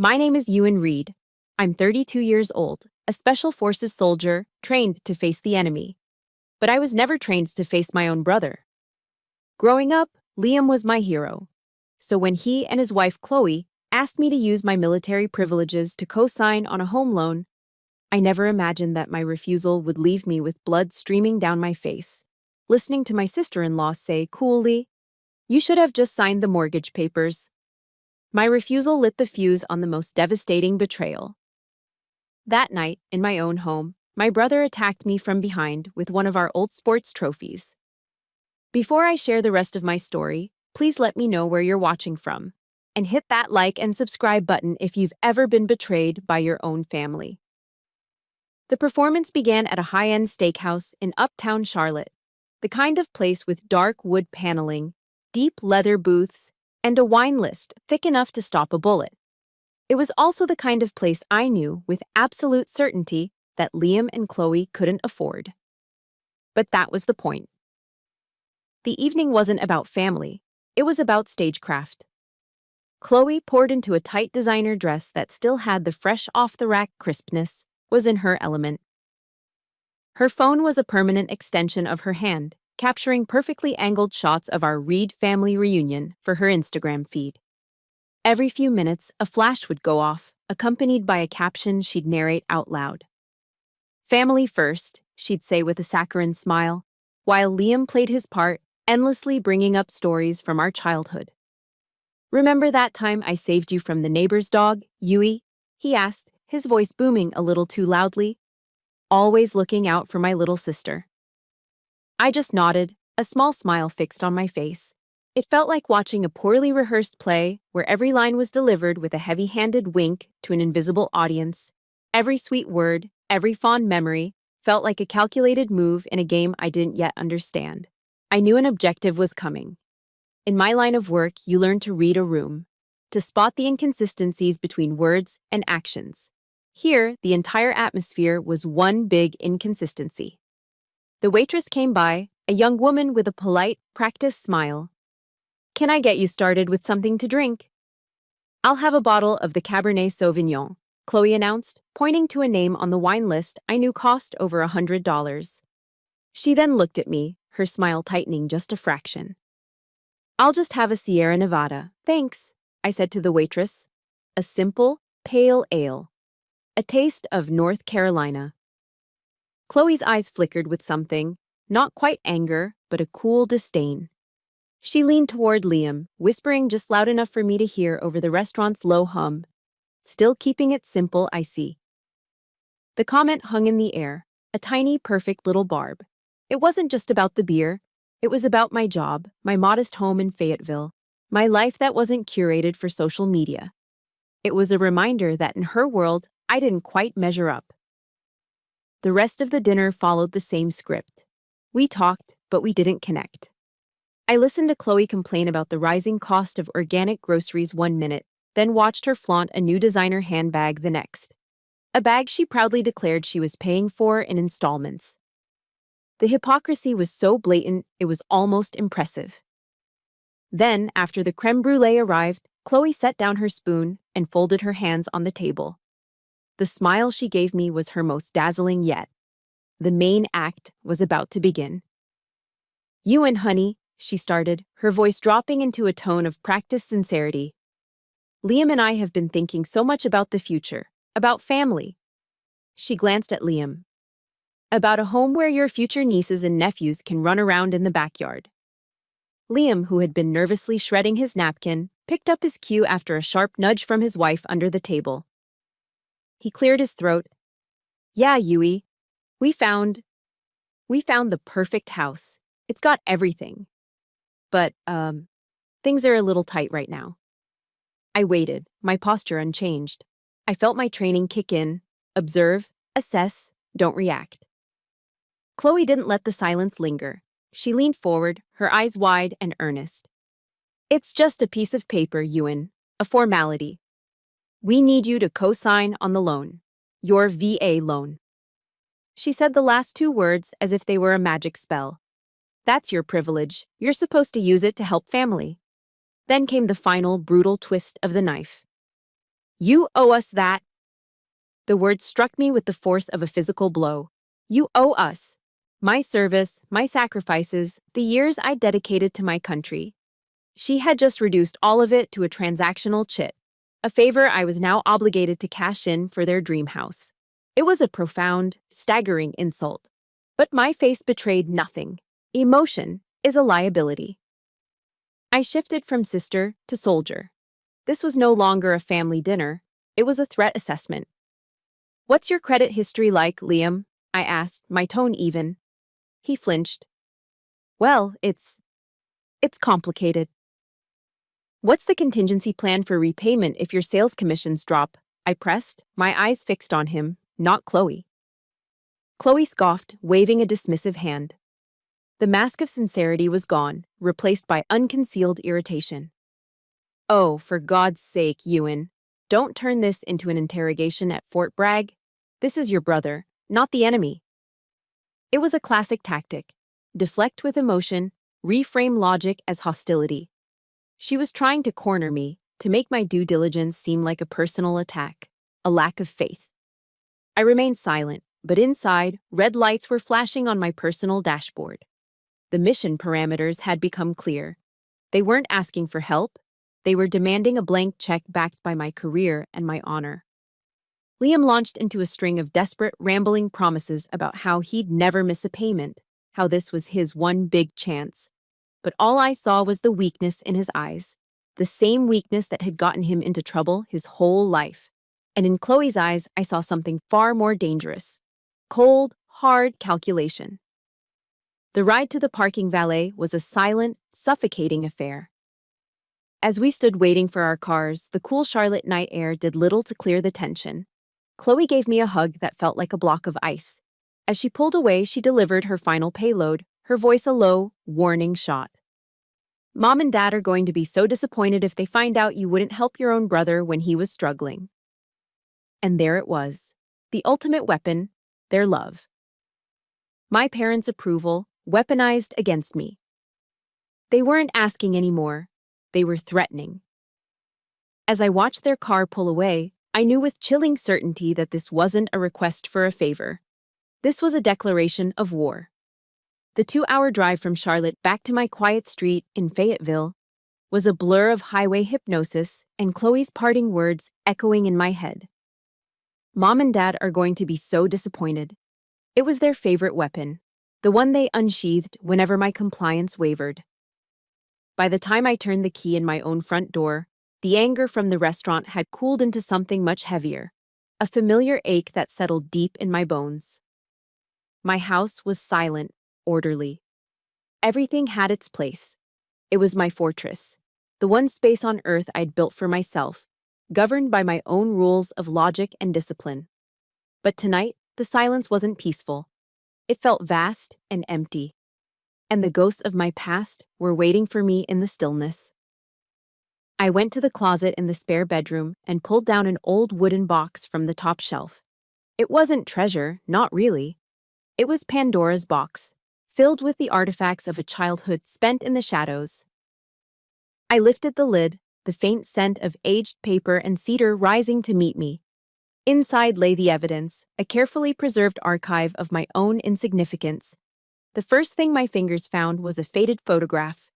My name is Ewan Reed. I'm 32 years old, a Special Forces soldier trained to face the enemy. But I was never trained to face my own brother. Growing up, Liam was my hero. So when he and his wife Chloe asked me to use my military privileges to co-sign on a home loan, I never imagined that my refusal would leave me with blood streaming down my face. Listening to my sister-in-law say coolly, "You should have just signed the mortgage papers." My refusal lit the fuse on the most devastating betrayal. That night, in my own home, my brother attacked me from behind with one of our old sports trophies. Before I share the rest of my story, please let me know where you're watching from. And hit that like and subscribe button if you've ever been betrayed by your own family. The performance began at a high-end steakhouse in uptown Charlotte, the kind of place with dark wood paneling, deep leather booths, and a wine list thick enough to stop a bullet. It was also the kind of place I knew with absolute certainty that Liam and Chloe couldn't afford. But that was the point. The evening wasn't about family, it was about stagecraft. Chloe, poured into a tight designer dress that still had the fresh off-the-rack crispness, was in her element. Her phone was a permanent extension of her hand, capturing perfectly angled shots of our Reed family reunion for her Instagram feed. Every few minutes, a flash would go off, accompanied by a caption she'd narrate out loud. "Family first," she'd say with a saccharine smile, while Liam played his part, endlessly bringing up stories from our childhood. "Remember that time I saved you from the neighbor's dog, Yui?" he asked, his voice booming a little too loudly. Always looking out for my little sister. I just nodded, a small smile fixed on my face. It felt like watching a poorly rehearsed play where every line was delivered with a heavy-handed wink to an invisible audience. Every sweet word, every fond memory, felt like a calculated move in a game I didn't yet understand. I knew an objective was coming. In my line of work, you learn to read a room, to spot the inconsistencies between words and actions. Here, the entire atmosphere was one big inconsistency. The waitress came by, a young woman with a polite, practiced smile. "Can I get you started with something to drink?" "I'll have a bottle of the Cabernet Sauvignon," Chloe announced, pointing to a name on the wine list I knew cost over $100. She then looked at me, her smile tightening just a fraction. "I'll just have a Sierra Nevada, thanks," I said to the waitress. A simple, pale ale. A taste of North Carolina. Chloe's eyes flickered with something, not quite anger, but a cool disdain. She leaned toward Liam, whispering just loud enough for me to hear over the restaurant's low hum. "Still keeping it simple, I see." The comment hung in the air, a tiny, perfect little barb. It wasn't just about the beer. It was about my job, my modest home in Fayetteville, my life that wasn't curated for social media. It was a reminder that in her world, I didn't quite measure up. The rest of the dinner followed the same script. We talked, but we didn't connect. I listened to Chloe complain about the rising cost of organic groceries one minute, then watched her flaunt a new designer handbag the next. A bag she proudly declared she was paying for in installments. The hypocrisy was so blatant, it was almost impressive. Then, after the creme brulee arrived, Chloe set down her spoon and folded her hands on the table. The smile she gave me was her most dazzling yet. The main act was about to begin. "Ewan, honey," she started, her voice dropping into a tone of practiced sincerity. "Liam and I have been thinking so much about the future, about family." She glanced at Liam. "About a home where your future nieces and nephews can run around in the backyard." Liam, who had been nervously shredding his napkin, picked up his cue after a sharp nudge from his wife under the table. He cleared his throat. "Yeah, Yui. We found the perfect house. It's got everything. But, things are a little tight right now." I waited, my posture unchanged. I felt my training kick in. Observe, assess, don't react. Chloe didn't let the silence linger. She leaned forward, her eyes wide and earnest. "It's just a piece of paper, Ewan. A formality. We need you to co-sign on the loan. Your VA loan." She said the last two words as if they were a magic spell. "That's your privilege. You're supposed to use it to help family." Then came the final, brutal twist of the knife. You owe us that. The word struck me with the force of a physical blow. You owe us. My service, my sacrifices, the years I dedicated to my country. She had just reduced all of it to a transactional chit, a favor I was now obligated to cash in for their dream house. It was a profound, staggering insult. But my face betrayed nothing. Emotion is a liability. I shifted from sister to soldier. This was no longer a family dinner, it was a threat assessment. What's your credit history like, Liam? I asked, my tone even. He flinched. Well, it's complicated. What's the contingency plan for repayment if your sales commissions drop? I pressed, my eyes fixed on him, not Chloe. Chloe scoffed, waving a dismissive hand. The mask of sincerity was gone, replaced by unconcealed irritation. Oh, for God's sake, Ewan, don't turn this into an interrogation at Fort Bragg. This is your brother, not the enemy. It was a classic tactic. Deflect with emotion, reframe logic as hostility. She was trying to corner me, to make my due diligence seem like a personal attack, a lack of faith. I remained silent, but inside, red lights were flashing on my personal dashboard. The mission parameters had become clear. They weren't asking for help. They were demanding a blank check backed by my career and my honor. Liam launched into a string of desperate, rambling promises about how he'd never miss a payment, how this was his one big chance. But all I saw was the weakness in his eyes, the same weakness that had gotten him into trouble his whole life. And in Chloe's eyes, I saw something far more dangerous. Cold, hard calculation. The ride to the parking valet was a silent, suffocating affair. As we stood waiting for our cars, the cool Charlotte night air did little to clear the tension. Chloe gave me a hug that felt like a block of ice. As she pulled away, she delivered her final payload, her voice a low, warning shot. Mom and Dad are going to be so disappointed if they find out you wouldn't help your own brother when he was struggling. And there it was, the ultimate weapon, their love. My parents' approval, weaponized against me. They weren't asking anymore, they were threatening. As I watched their car pull away, I knew with chilling certainty that this wasn't a request for a favor. This was a declaration of war. The 2-hour drive from Charlotte back to my quiet street in Fayetteville was a blur of highway hypnosis and Chloe's parting words echoing in my head. Mom and Dad are going to be so disappointed. It was their favorite weapon, the one they unsheathed whenever my compliance wavered. By the time I turned the key in my own front door, the anger from the restaurant had cooled into something much heavier, a familiar ache that settled deep in my bones. My house was silent, orderly. Everything had its place. It was my fortress, the one space on earth I'd built for myself, governed by my own rules of logic and discipline. But tonight, the silence wasn't peaceful. It felt vast and empty. And the ghosts of my past were waiting for me in the stillness. I went to the closet in the spare bedroom and pulled down an old wooden box from the top shelf. It wasn't treasure, not really. It was Pandora's box, filled with the artifacts of a childhood spent in the shadows. I lifted the lid, the faint scent of aged paper and cedar rising to meet me. Inside lay the evidence, a carefully preserved archive of my own insignificance. The first thing my fingers found was a faded photograph.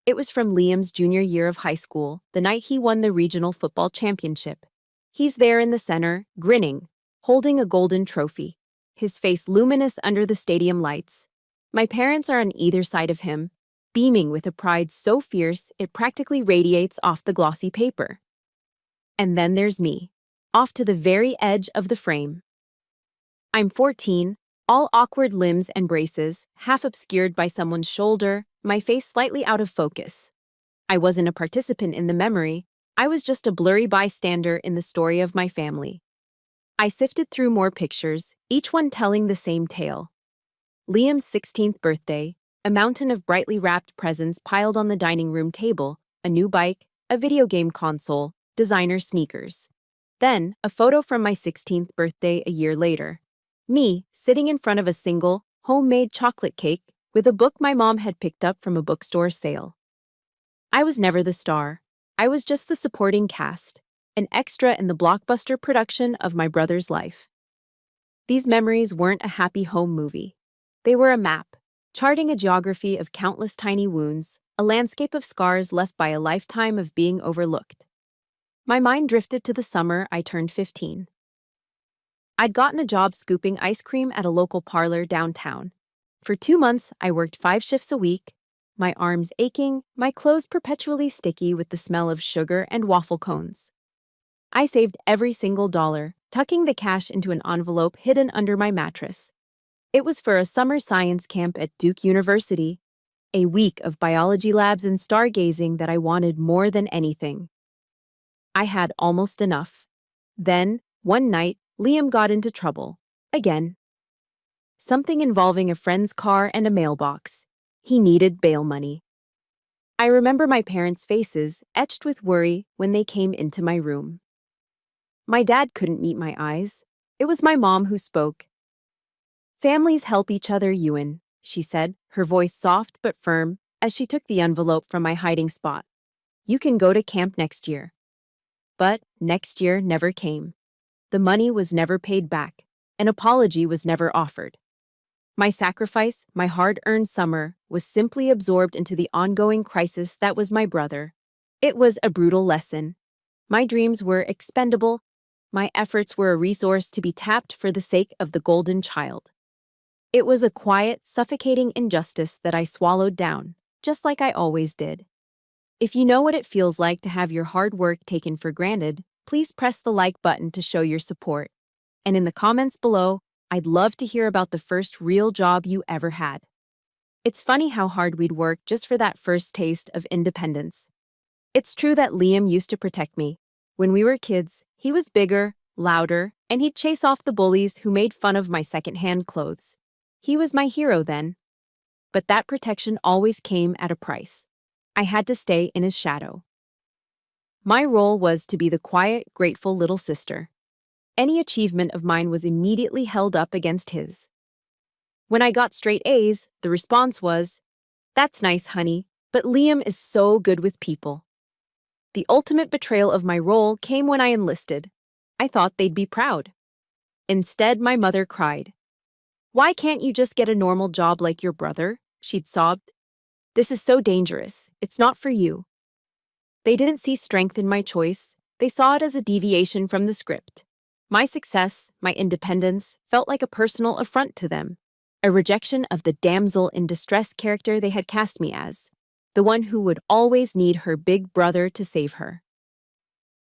It was from Liam's junior year of high school, the night he won the regional football championship. He's there in the center, grinning, holding a golden trophy, his face luminous under the stadium lights. My parents are on either side of him, beaming with a pride so fierce it practically radiates off the glossy paper. And then there's me, off to the very edge of the frame. I'm 14, all awkward limbs and braces, half obscured by someone's shoulder, my face slightly out of focus. I wasn't a participant in the memory, I was just a blurry bystander in the story of my family. I sifted through more pictures, each one telling the same tale. Liam's 16th birthday, a mountain of brightly wrapped presents piled on the dining room table, a new bike, a video game console, designer sneakers. Then, a photo from my 16th birthday a year later. Me, sitting in front of a single, homemade chocolate cake with a book my mom had picked up from a bookstore sale. I was never the star. I was just the supporting cast, an extra in the blockbuster production of my brother's life. These memories weren't a happy home movie. They were a map, charting a geography of countless tiny wounds, a landscape of scars left by a lifetime of being overlooked. My mind drifted to the summer I turned 15. I'd gotten a job scooping ice cream at a local parlor downtown. For 2 months, I worked 5 shifts a week, my arms aching, my clothes perpetually sticky with the smell of sugar and waffle cones. I saved every single dollar, tucking the cash into an envelope hidden under my mattress. It was for a summer science camp at Duke University, a week of biology labs and stargazing that I wanted more than anything. I had almost enough. Then, one night, Liam got into trouble. Again. Something involving a friend's car and a mailbox. He needed bail money. I remember my parents' faces, etched with worry, when they came into my room. My dad couldn't meet my eyes. It was my mom who spoke. "Families help each other, Ewan," she said, her voice soft but firm, as she took the envelope from my hiding spot. "You can go to camp next year." But next year never came. The money was never paid back. An apology was never offered. My sacrifice, my hard-earned summer, was simply absorbed into the ongoing crisis that was my brother. It was a brutal lesson. My dreams were expendable. My efforts were a resource to be tapped for the sake of the golden child. It was a quiet, suffocating injustice that I swallowed down, just like I always did. If you know what it feels like to have your hard work taken for granted, please press the like button to show your support. And in the comments below, I'd love to hear about the first real job you ever had. It's funny how hard we'd work just for that first taste of independence. It's true that Liam used to protect me. When we were kids, he was bigger, louder, and he'd chase off the bullies who made fun of my secondhand clothes. He was my hero then. But that protection always came at a price. I had to stay in his shadow. My role was to be the quiet, grateful little sister. Any achievement of mine was immediately held up against his. When I got straight A's, the response was, "That's nice, honey, but Liam is so good with people." The ultimate betrayal of my role came when I enlisted. I thought they'd be proud. Instead, my mother cried. "Why can't you just get a normal job like your brother?" she'd sobbed. "This is so dangerous. It's not for you." They didn't see strength in my choice. They saw it as a deviation from the script. My success, my independence, felt like a personal affront to them, a rejection of the damsel in distress character they had cast me as, the one who would always need her big brother to save her.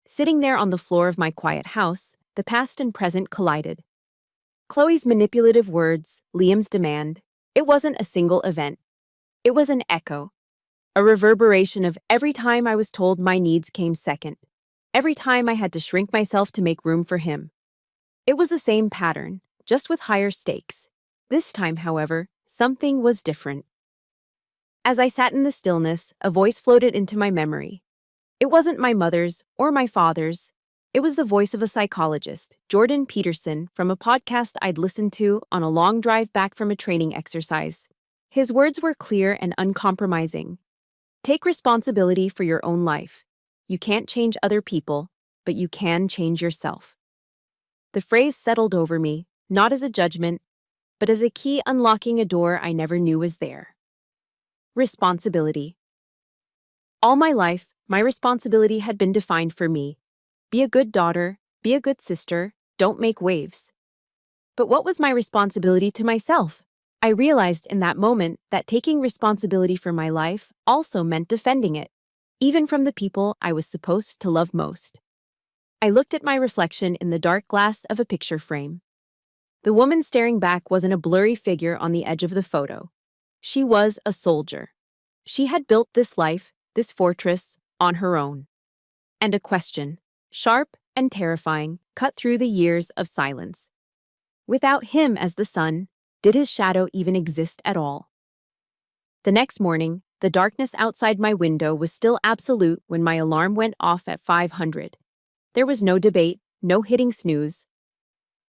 Sitting there on the floor of my quiet house, the past and present collided. Chloe's manipulative words, Liam's demand, it wasn't a single event. It was an echo, a reverberation of every time I was told my needs came second, every time I had to shrink myself to make room for him. It was the same pattern, just with higher stakes. This time, however, something was different. As I sat in the stillness, a voice floated into my memory. It wasn't my mother's or my father's. It was the voice of a psychologist, Jordan Peterson, from a podcast I'd listened to on a long drive back from a training exercise. His words were clear and uncompromising. Take responsibility for your own life. You can't change other people, but you can change yourself. The phrase settled over me, not as a judgment, but as a key unlocking a door I never knew was there. Responsibility. All my life, my responsibility had been defined for me. Be a good daughter, be a good sister, don't make waves. But what was my responsibility to myself? I realized in that moment that taking responsibility for my life also meant defending it, even from the people I was supposed to love most. I looked at my reflection in the dark glass of a picture frame. The woman staring back wasn't a blurry figure on the edge of the photo. She was a soldier. She had built this life, this fortress, on her own. And a question, sharp and terrifying, cut through the years of silence. Without him as the sun, did his shadow even exist at all? The next morning, the darkness outside my window was still absolute when my alarm went off at 500. There was no debate, no hitting snooze.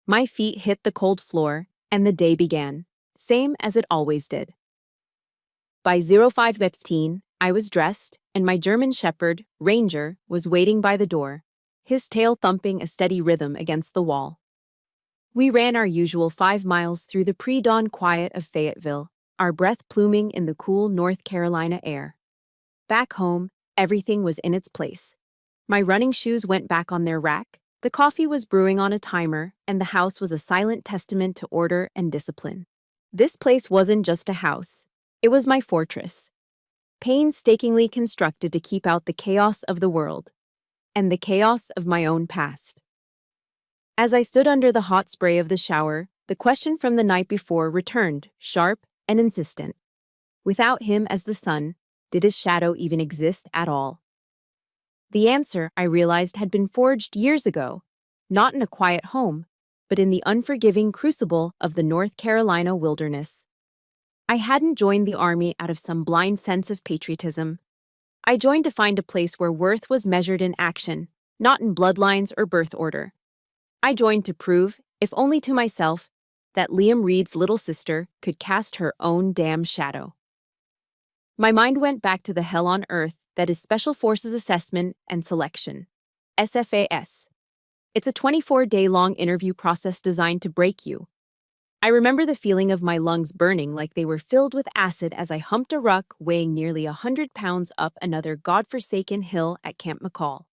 My feet hit the cold floor, and the day began, same as it always did. By 05:15, I was dressed, and my German Shepherd, Ranger, was waiting by the door. his tail thumping a steady rhythm against the wall. We ran our usual 5 miles through the pre-dawn quiet of Fayetteville, our breath pluming in the cool North Carolina air. Back home, everything was in its place. My running shoes went back on their rack, the coffee was brewing on a timer, and the house was a silent testament to order and discipline. This place wasn't just a house. It was my fortress, painstakingly constructed to keep out the chaos of the world and the chaos of my own past. As I stood under the hot spray of the shower, the question from the night before returned, sharp and insistent. Without him as the sun, did his shadow even exist at all? The answer, I realized, had been forged years ago, not in a quiet home, but in the unforgiving crucible of the North Carolina wilderness. I hadn't joined the army out of some blind sense of patriotism. I joined to find a place where worth was measured in action, not in bloodlines or birth order. I joined to prove, if only to myself, that Liam Reed's little sister could cast her own damn shadow. My mind went back to the hell on earth that is Special Forces Assessment and Selection, SFAS. It's a 24-day-long interview process designed to break you. I remember the feeling of my lungs burning like they were filled with acid as I humped a ruck weighing nearly 100 pounds up another godforsaken hill at Camp McCall.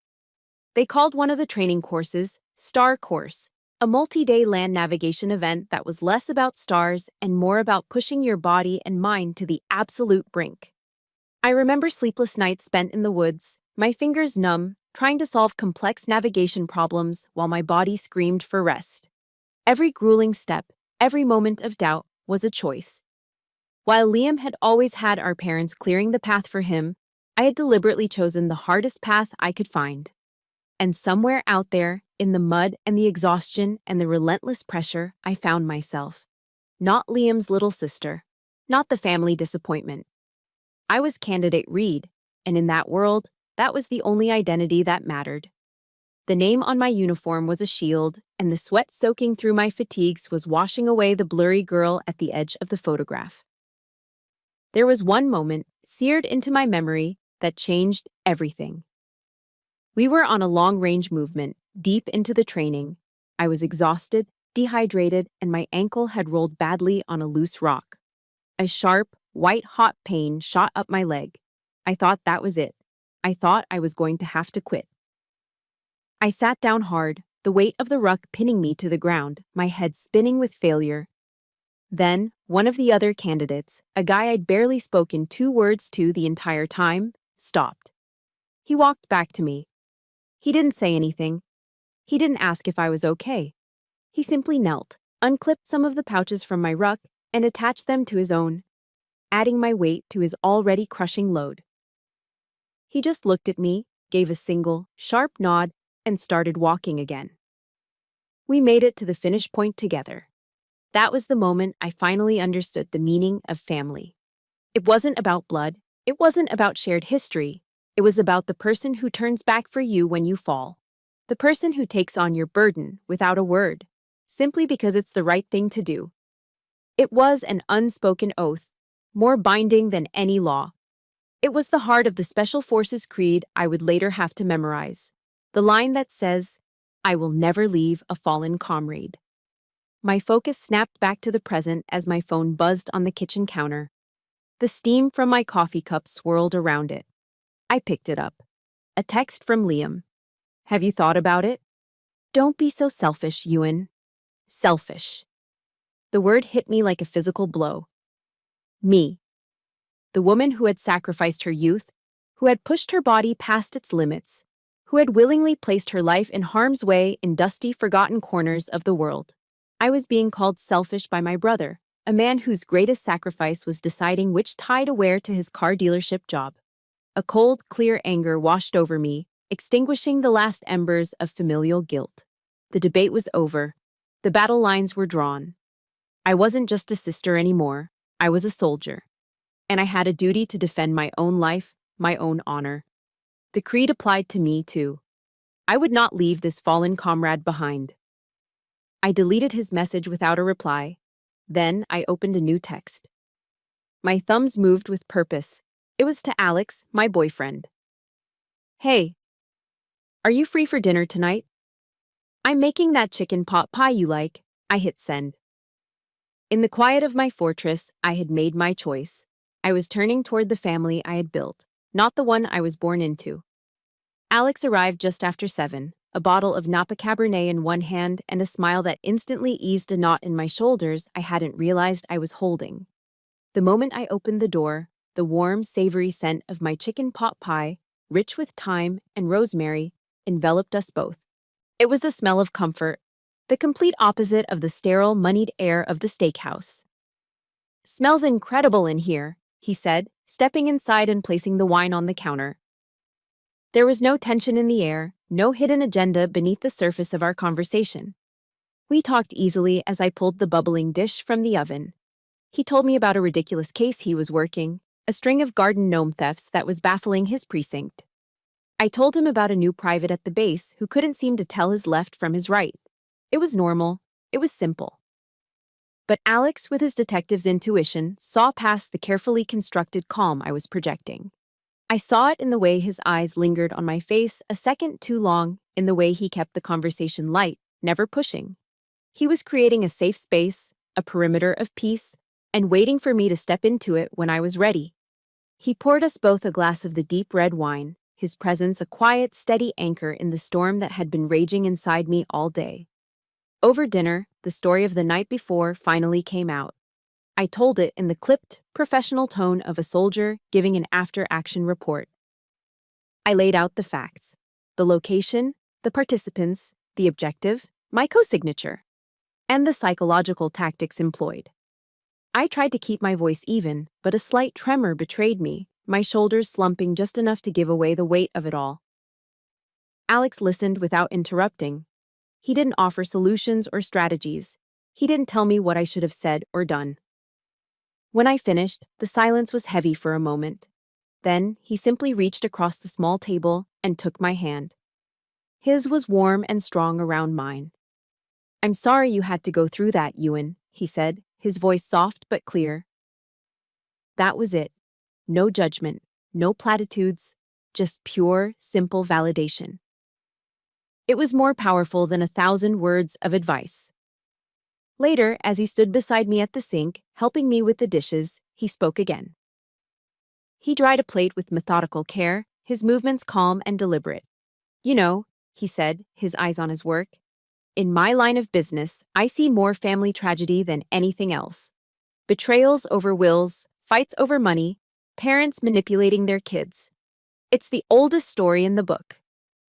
They called one of the training courses Star Course, a multi-day land navigation event that was less about stars and more about pushing your body and mind to the absolute brink. I remember sleepless nights spent in the woods, my fingers numb, trying to solve complex navigation problems while my body screamed for rest. Every grueling step, every moment of doubt, was a choice. While Liam had always had our parents clearing the path for him, I had deliberately chosen the hardest path I could find. And somewhere out there, in the mud and the exhaustion and the relentless pressure, I found myself. Not Liam's little sister, not the family disappointment. I was Candidate Reed, and in that world, that was the only identity that mattered. The name on my uniform was a shield, and the sweat soaking through my fatigues was washing away the blurry girl at the edge of the photograph. There was one moment, seared into my memory, that changed everything. We were on a long-range movement, deep into the training. I was exhausted, dehydrated, and my ankle had rolled badly on a loose rock. A sharp, white-hot pain shot up my leg. I thought that was it. I thought I was going to have to quit. I sat down hard, the weight of the ruck pinning me to the ground, my head spinning with failure. Then, one of the other candidates, a guy I'd barely spoken 2 words to the entire time, stopped. He walked back to me. He didn't say anything. He didn't ask if I was okay. He simply knelt, unclipped some of the pouches from my ruck, and attached them to his own, adding my weight to his already crushing load. He just looked at me, gave a single, sharp nod, and started walking again. We made it to the finish point together. That was the moment I finally understood the meaning of family. It wasn't about blood. It wasn't about shared history. It was about the person who turns back for you when you fall. The person who takes on your burden without a word, simply because it's the right thing to do. It was an unspoken oath, more binding than any law. It was the heart of the Special Forces creed I would later have to memorize. The line that says, "I will never leave a fallen comrade." My focus snapped back to the present as my phone buzzed on the kitchen counter. The steam from my coffee cup swirled around it. I picked it up. A text from Liam. "Have you thought about it? Don't be so selfish, Ewan." Selfish. The word hit me like a physical blow. Me. The woman who had sacrificed her youth, who had pushed her body past its limits, who had willingly placed her life in harm's way in dusty, forgotten corners of the world. I was being called selfish by my brother, a man whose greatest sacrifice was deciding which tie to wear to his car dealership job. A cold, clear anger washed over me, extinguishing the last embers of familial guilt. The debate was over. The battle lines were drawn. I wasn't just a sister anymore. I was a soldier. And I had a duty to defend my own life, my own honor. The creed applied to me, too. I would not leave this fallen comrade behind. I deleted his message without a reply. Then I opened a new text. My thumbs moved with purpose. It was to Alex, my boyfriend. "Hey, Are you free for dinner tonight? I'm making that chicken pot pie you like. I hit send. In the quiet of my fortress, I had made my choice. I was turning toward the family I had built, not the one I was born into. Alex arrived just after 7, a bottle of Napa Cabernet in one hand and a smile that instantly eased a knot in my shoulders I hadn't realized I was holding. The moment I opened the door, the warm, savory scent of my chicken pot pie, rich with thyme and rosemary, enveloped us both. It was the smell of comfort, the complete opposite of the sterile, moneyed air of the steakhouse. "Smells incredible in here," he said, stepping inside and placing the wine on the counter. There was no tension in the air, no hidden agenda beneath the surface of our conversation. We talked easily as I pulled the bubbling dish from the oven. He told me about a ridiculous case he was working, a string of garden gnome thefts that was baffling his precinct. I told him about a new private at the base who couldn't seem to tell his left from his right. It was normal. It was simple. But Alex, with his detective's intuition, saw past the carefully constructed calm I was projecting. I saw it in the way his eyes lingered on my face a second too long, in the way he kept the conversation light, never pushing. He was creating a safe space, a perimeter of peace, and waiting for me to step into it when I was ready. He poured us both a glass of the deep red wine, his presence a quiet, steady anchor in the storm that had been raging inside me all day. Over dinner, the story of the night before finally came out. I told it in the clipped, professional tone of a soldier giving an after-action report. I laid out the facts: the location, the participants, the objective, my co-signature, and the psychological tactics employed. I tried to keep my voice even, but a slight tremor betrayed me, my shoulders slumping just enough to give away the weight of it all. Alex listened without interrupting. He didn't offer solutions or strategies. He didn't tell me what I should have said or done. When I finished, the silence was heavy for a moment. Then, he simply reached across the small table and took my hand. His was warm and strong around mine. "I'm sorry you had to go through that, Ewan," he said, his voice soft but clear. That was it. No judgment, no platitudes, just pure, simple validation. It was more powerful than 1,000 words of advice. Later, as he stood beside me at the sink, helping me with the dishes, he spoke again. He dried a plate with methodical care, his movements calm and deliberate. "You know," he said, his eyes on his work, "in my line of business, I see more family tragedy than anything else. Betrayals over wills, fights over money, parents manipulating their kids. It's the oldest story in the book.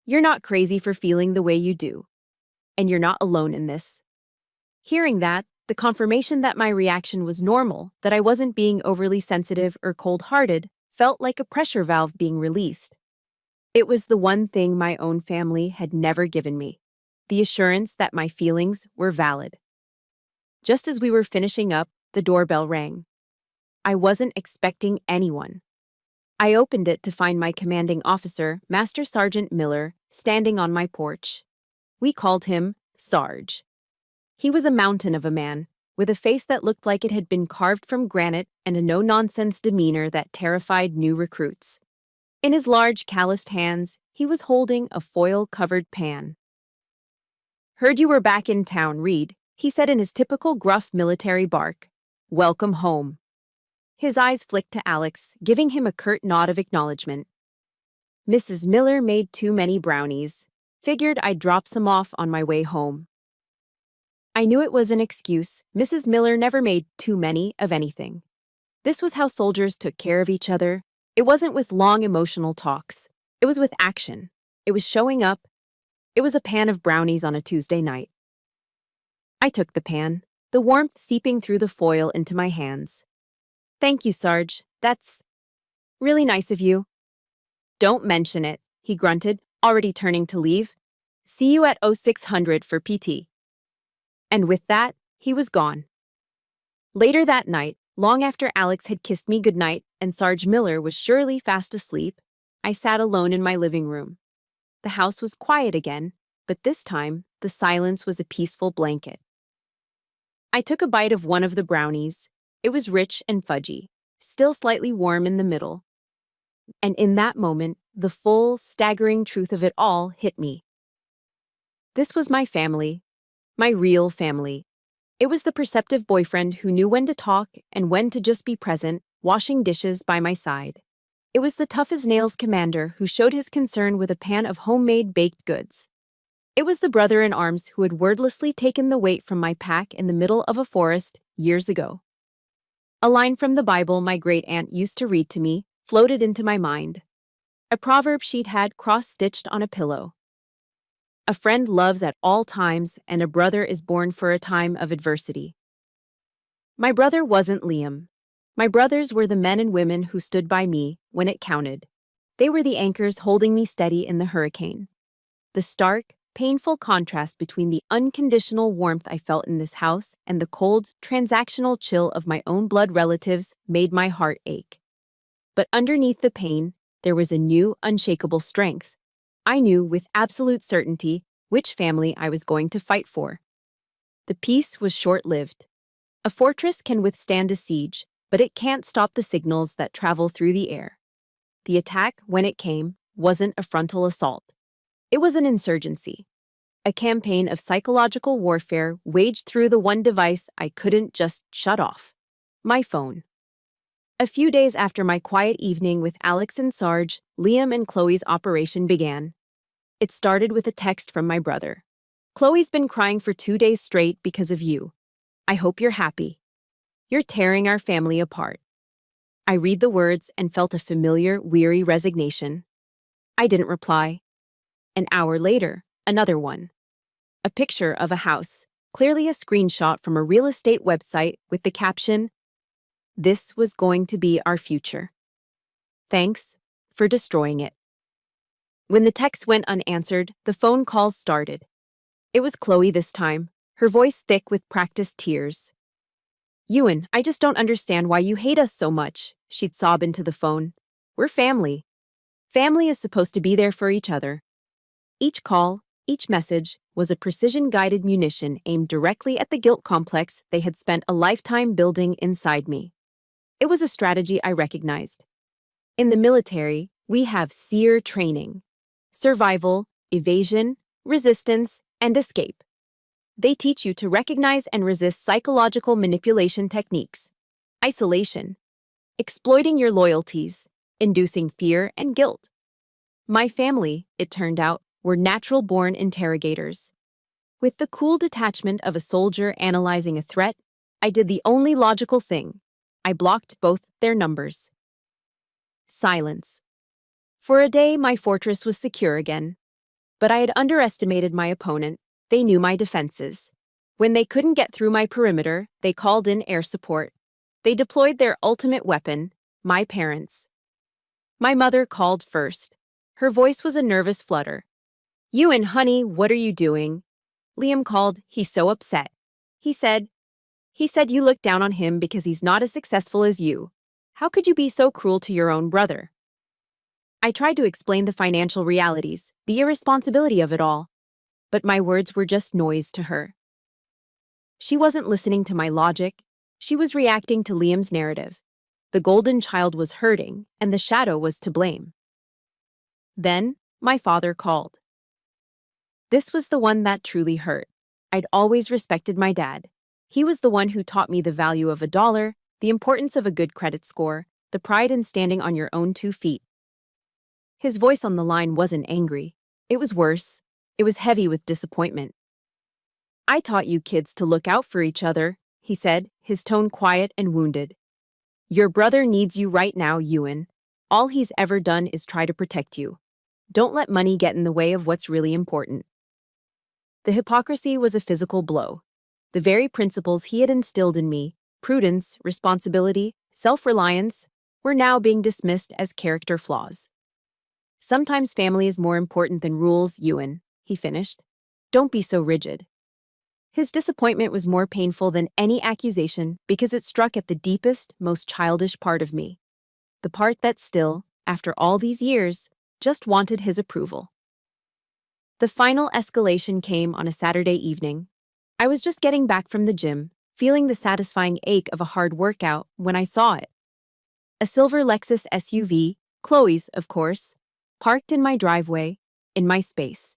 You're not crazy for feeling the way you do. And you're not alone in this." Hearing that, the confirmation that my reaction was normal, that I wasn't being overly sensitive or cold-hearted, felt like a pressure valve being released. It was the one thing my own family had never given me: the assurance that my feelings were valid. Just as we were finishing up, the doorbell rang. I wasn't expecting anyone. I opened it to find my commanding officer, Master Sergeant Miller, standing on my porch. We called him Sarge. He was a mountain of a man, with a face that looked like it had been carved from granite and a no-nonsense demeanor that terrified new recruits. In his large, calloused hands, he was holding a foil-covered pan. "Heard you were back in town, Reed," he said in his typical gruff military bark. "Welcome home." His eyes flicked to Alex, giving him a curt nod of acknowledgement. "Mrs. Miller made too many brownies. Figured I'd drop some off on my way home." I knew it was an excuse. Mrs. Miller never made too many of anything. This was how soldiers took care of each other. It wasn't with long emotional talks. It was with action. It was showing up. It was a pan of brownies on a Tuesday night. I took the pan, the warmth seeping through the foil into my hands. "Thank you, Sarge. That's really nice of you." "Don't mention it," he grunted, already turning to leave. "See you at 0600 for PT." And with that, he was gone. Later that night, long after Alex had kissed me goodnight and Sarge Miller was surely fast asleep, I sat alone in my living room. The house was quiet again, but this time, the silence was a peaceful blanket. I took a bite of one of the brownies. It was rich and fudgy, still slightly warm in the middle. And in that moment, the full, staggering truth of it all hit me. This was my family, my real family. It was the perceptive boyfriend who knew when to talk and when to just be present, washing dishes by my side. It was the tough-as-nails commander who showed his concern with a pan of homemade baked goods. It was the brother-in-arms who had wordlessly taken the weight from my pack in the middle of a forest years ago. A line from the Bible my great-aunt used to read to me floated into my mind. A proverb she'd had cross-stitched on a pillow. A friend loves at all times, and a brother is born for a time of adversity. My brother wasn't Liam. My brothers were the men and women who stood by me when it counted. They were the anchors holding me steady in the hurricane. The stark, painful contrast between the unconditional warmth I felt in this house and the cold, transactional chill of my own blood relatives made my heart ache. But underneath the pain, there was a new, unshakable strength. I knew with absolute certainty which family I was going to fight for. The peace was short-lived. A fortress can withstand a siege, but it can't stop the signals that travel through the air. The attack, when it came, wasn't a frontal assault. It was an insurgency. A campaign of psychological warfare waged through the one device I couldn't just shut off: my phone. A few days after my quiet evening with Alex and Sarge, Liam and Chloe's operation began. It started with a text from my brother. "Chloe's been crying for 2 days straight because of you. I hope you're happy. You're tearing our family apart." I read the words and felt a familiar, weary resignation. I didn't reply. An hour later, another one. A picture of a house, clearly a screenshot from a real estate website with the caption, "This was going to be our future. Thanks for destroying it." When the text went unanswered, the phone calls started. It was Chloe this time, her voice thick with practiced tears. "Ewan, I just don't understand why you hate us so much," she'd sob into the phone. "We're family. Family is supposed to be there for each other." Each call, each message, was a precision-guided munition aimed directly at the guilt complex they had spent a lifetime building inside me. It was a strategy I recognized. In the military, we have SEER training: survival, evasion, resistance, and escape. They teach you to recognize and resist psychological manipulation techniques: isolation, exploiting your loyalties, inducing fear and guilt. My family, it turned out, were natural-born interrogators. With the cool detachment of a soldier analyzing a threat, I did the only logical thing. I blocked both their numbers. Silence. For a day, my fortress was secure again. But I had underestimated my opponent. They knew my defenses. When they couldn't get through my perimeter, they called in air support. They deployed their ultimate weapon: my parents. My mother called first. Her voice was a nervous flutter. "Ewan, honey, what are you doing?" Liam called. "He's so upset. He said you look down on him because he's not as successful as you. How could you be so cruel to your own brother?" I tried to explain the financial realities, the irresponsibility of it all, but my words were just noise to her. She wasn't listening to my logic. She was reacting to Liam's narrative. The golden child was hurting, and the shadow was to blame. Then, my father called. This was the one that truly hurt. I'd always respected my dad. He was the one who taught me the value of $1, the importance of a good credit score, the pride in standing on your own 2 feet. His voice on the line wasn't angry. It was worse. It was heavy with disappointment. "I taught you kids to look out for each other," he said, his tone quiet and wounded. "Your brother needs you right now, Ewan. All he's ever done is try to protect you. Don't let money get in the way of what's really important." The hypocrisy was a physical blow. The very principles he had instilled in me, prudence, responsibility, self-reliance, were now being dismissed as character flaws. "Sometimes family is more important than rules, Ewan," he finished. "Don't be so rigid." His disappointment was more painful than any accusation because it struck at the deepest, most childish part of me. The part that still, after all these years, just wanted his approval. The final escalation came on a Saturday evening. I was just getting back from the gym, feeling the satisfying ache of a hard workout when I saw it. A silver Lexus SUV, Chloe's, of course, parked in my driveway, in my space.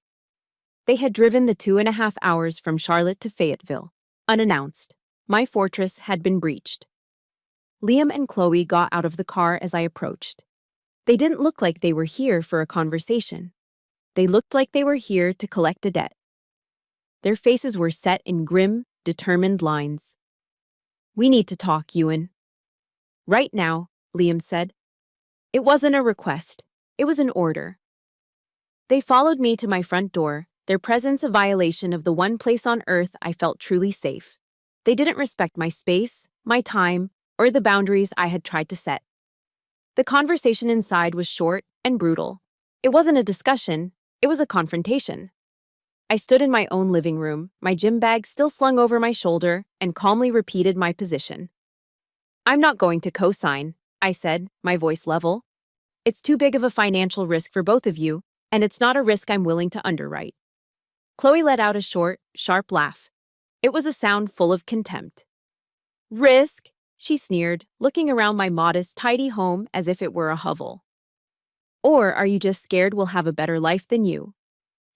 They had driven the 2.5 hours from Charlotte to Fayetteville, unannounced. My fortress had been breached. Liam and Chloe got out of the car as I approached. They didn't look like they were here for a conversation. They looked like they were here to collect a debt. Their faces were set in grim, determined lines. "We need to talk, Ewan." "Right now," Liam said. It wasn't a request. It was an order. They followed me to my front door, their presence a violation of the one place on earth I felt truly safe. They didn't respect my space, my time, or the boundaries I had tried to set. The conversation inside was short and brutal. It wasn't a discussion, it was a confrontation. I stood in my own living room, my gym bag still slung over my shoulder, and calmly repeated my position. "I'm not going to co-sign," I said, my voice level. "It's too big of a financial risk for both of you, and it's not a risk I'm willing to underwrite." Chloe let out a short, sharp laugh. It was a sound full of contempt. "Risk?" she sneered, looking around my modest, tidy home as if it were a hovel. "Or are you just scared we'll have a better life than you?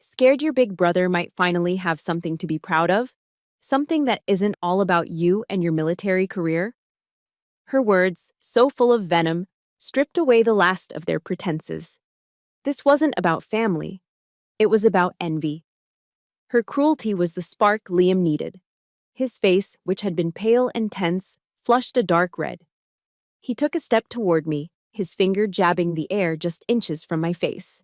Scared your big brother might finally have something to be proud of? Something that isn't all about you and your military career?" Her words, so full of venom, stripped away the last of their pretenses. This wasn't about family. It was about envy. Her cruelty was the spark Liam needed. His face, which had been pale and tense, flushed a dark red. He took a step toward me, his finger jabbing the air just inches from my face.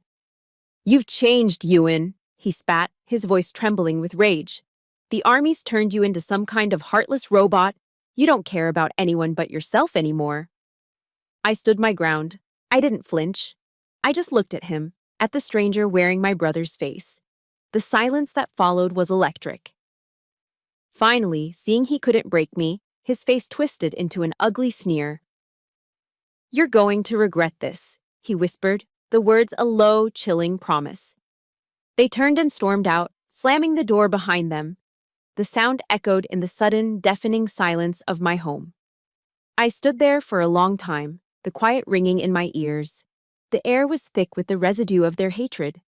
"You've changed, Ewan," he spat, his voice trembling with rage. "The army's turned you into some kind of heartless robot. You don't care about anyone but yourself anymore." I stood my ground. I didn't flinch. I just looked at him, at the stranger wearing my brother's face. The silence that followed was electric. Finally, seeing he couldn't break me, his face twisted into an ugly sneer. "You're going to regret this," he whispered, the words a low, chilling promise. They turned and stormed out, slamming the door behind them. The sound echoed in the sudden, deafening silence of my home. I stood there for a long time, the quiet ringing in my ears. The air was thick with the residue of their hatred.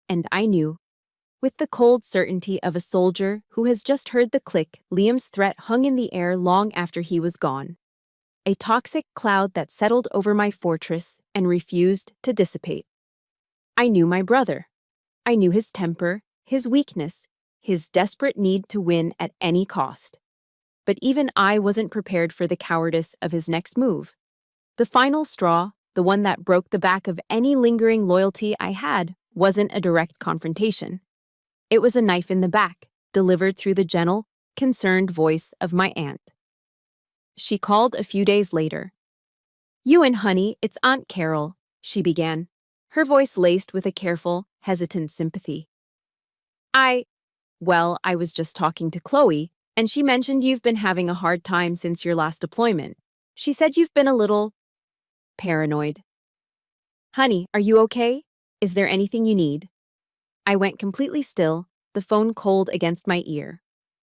And I knew, with the cold certainty of a soldier who has just heard the click, Liam's threat hung in the air long after he was gone. A toxic cloud that settled over my fortress and refused to dissipate. I knew my brother. I knew his temper, his weakness, his desperate need to win at any cost. But even I wasn't prepared for the cowardice of his next move. The final straw, the one that broke the back of any lingering loyalty I had, wasn't a direct confrontation. It was a knife in the back, delivered through the gentle, concerned voice of my aunt. She called a few days later. "Ewan, honey, it's Aunt Carol," she began, her voice laced with a careful, hesitant sympathy. I was just talking to Chloe, and she mentioned you've been having a hard time since your last deployment. She said you've been a little paranoid." "Honey, are you okay? Is there anything you need?" I went completely still, the phone cold against my ear.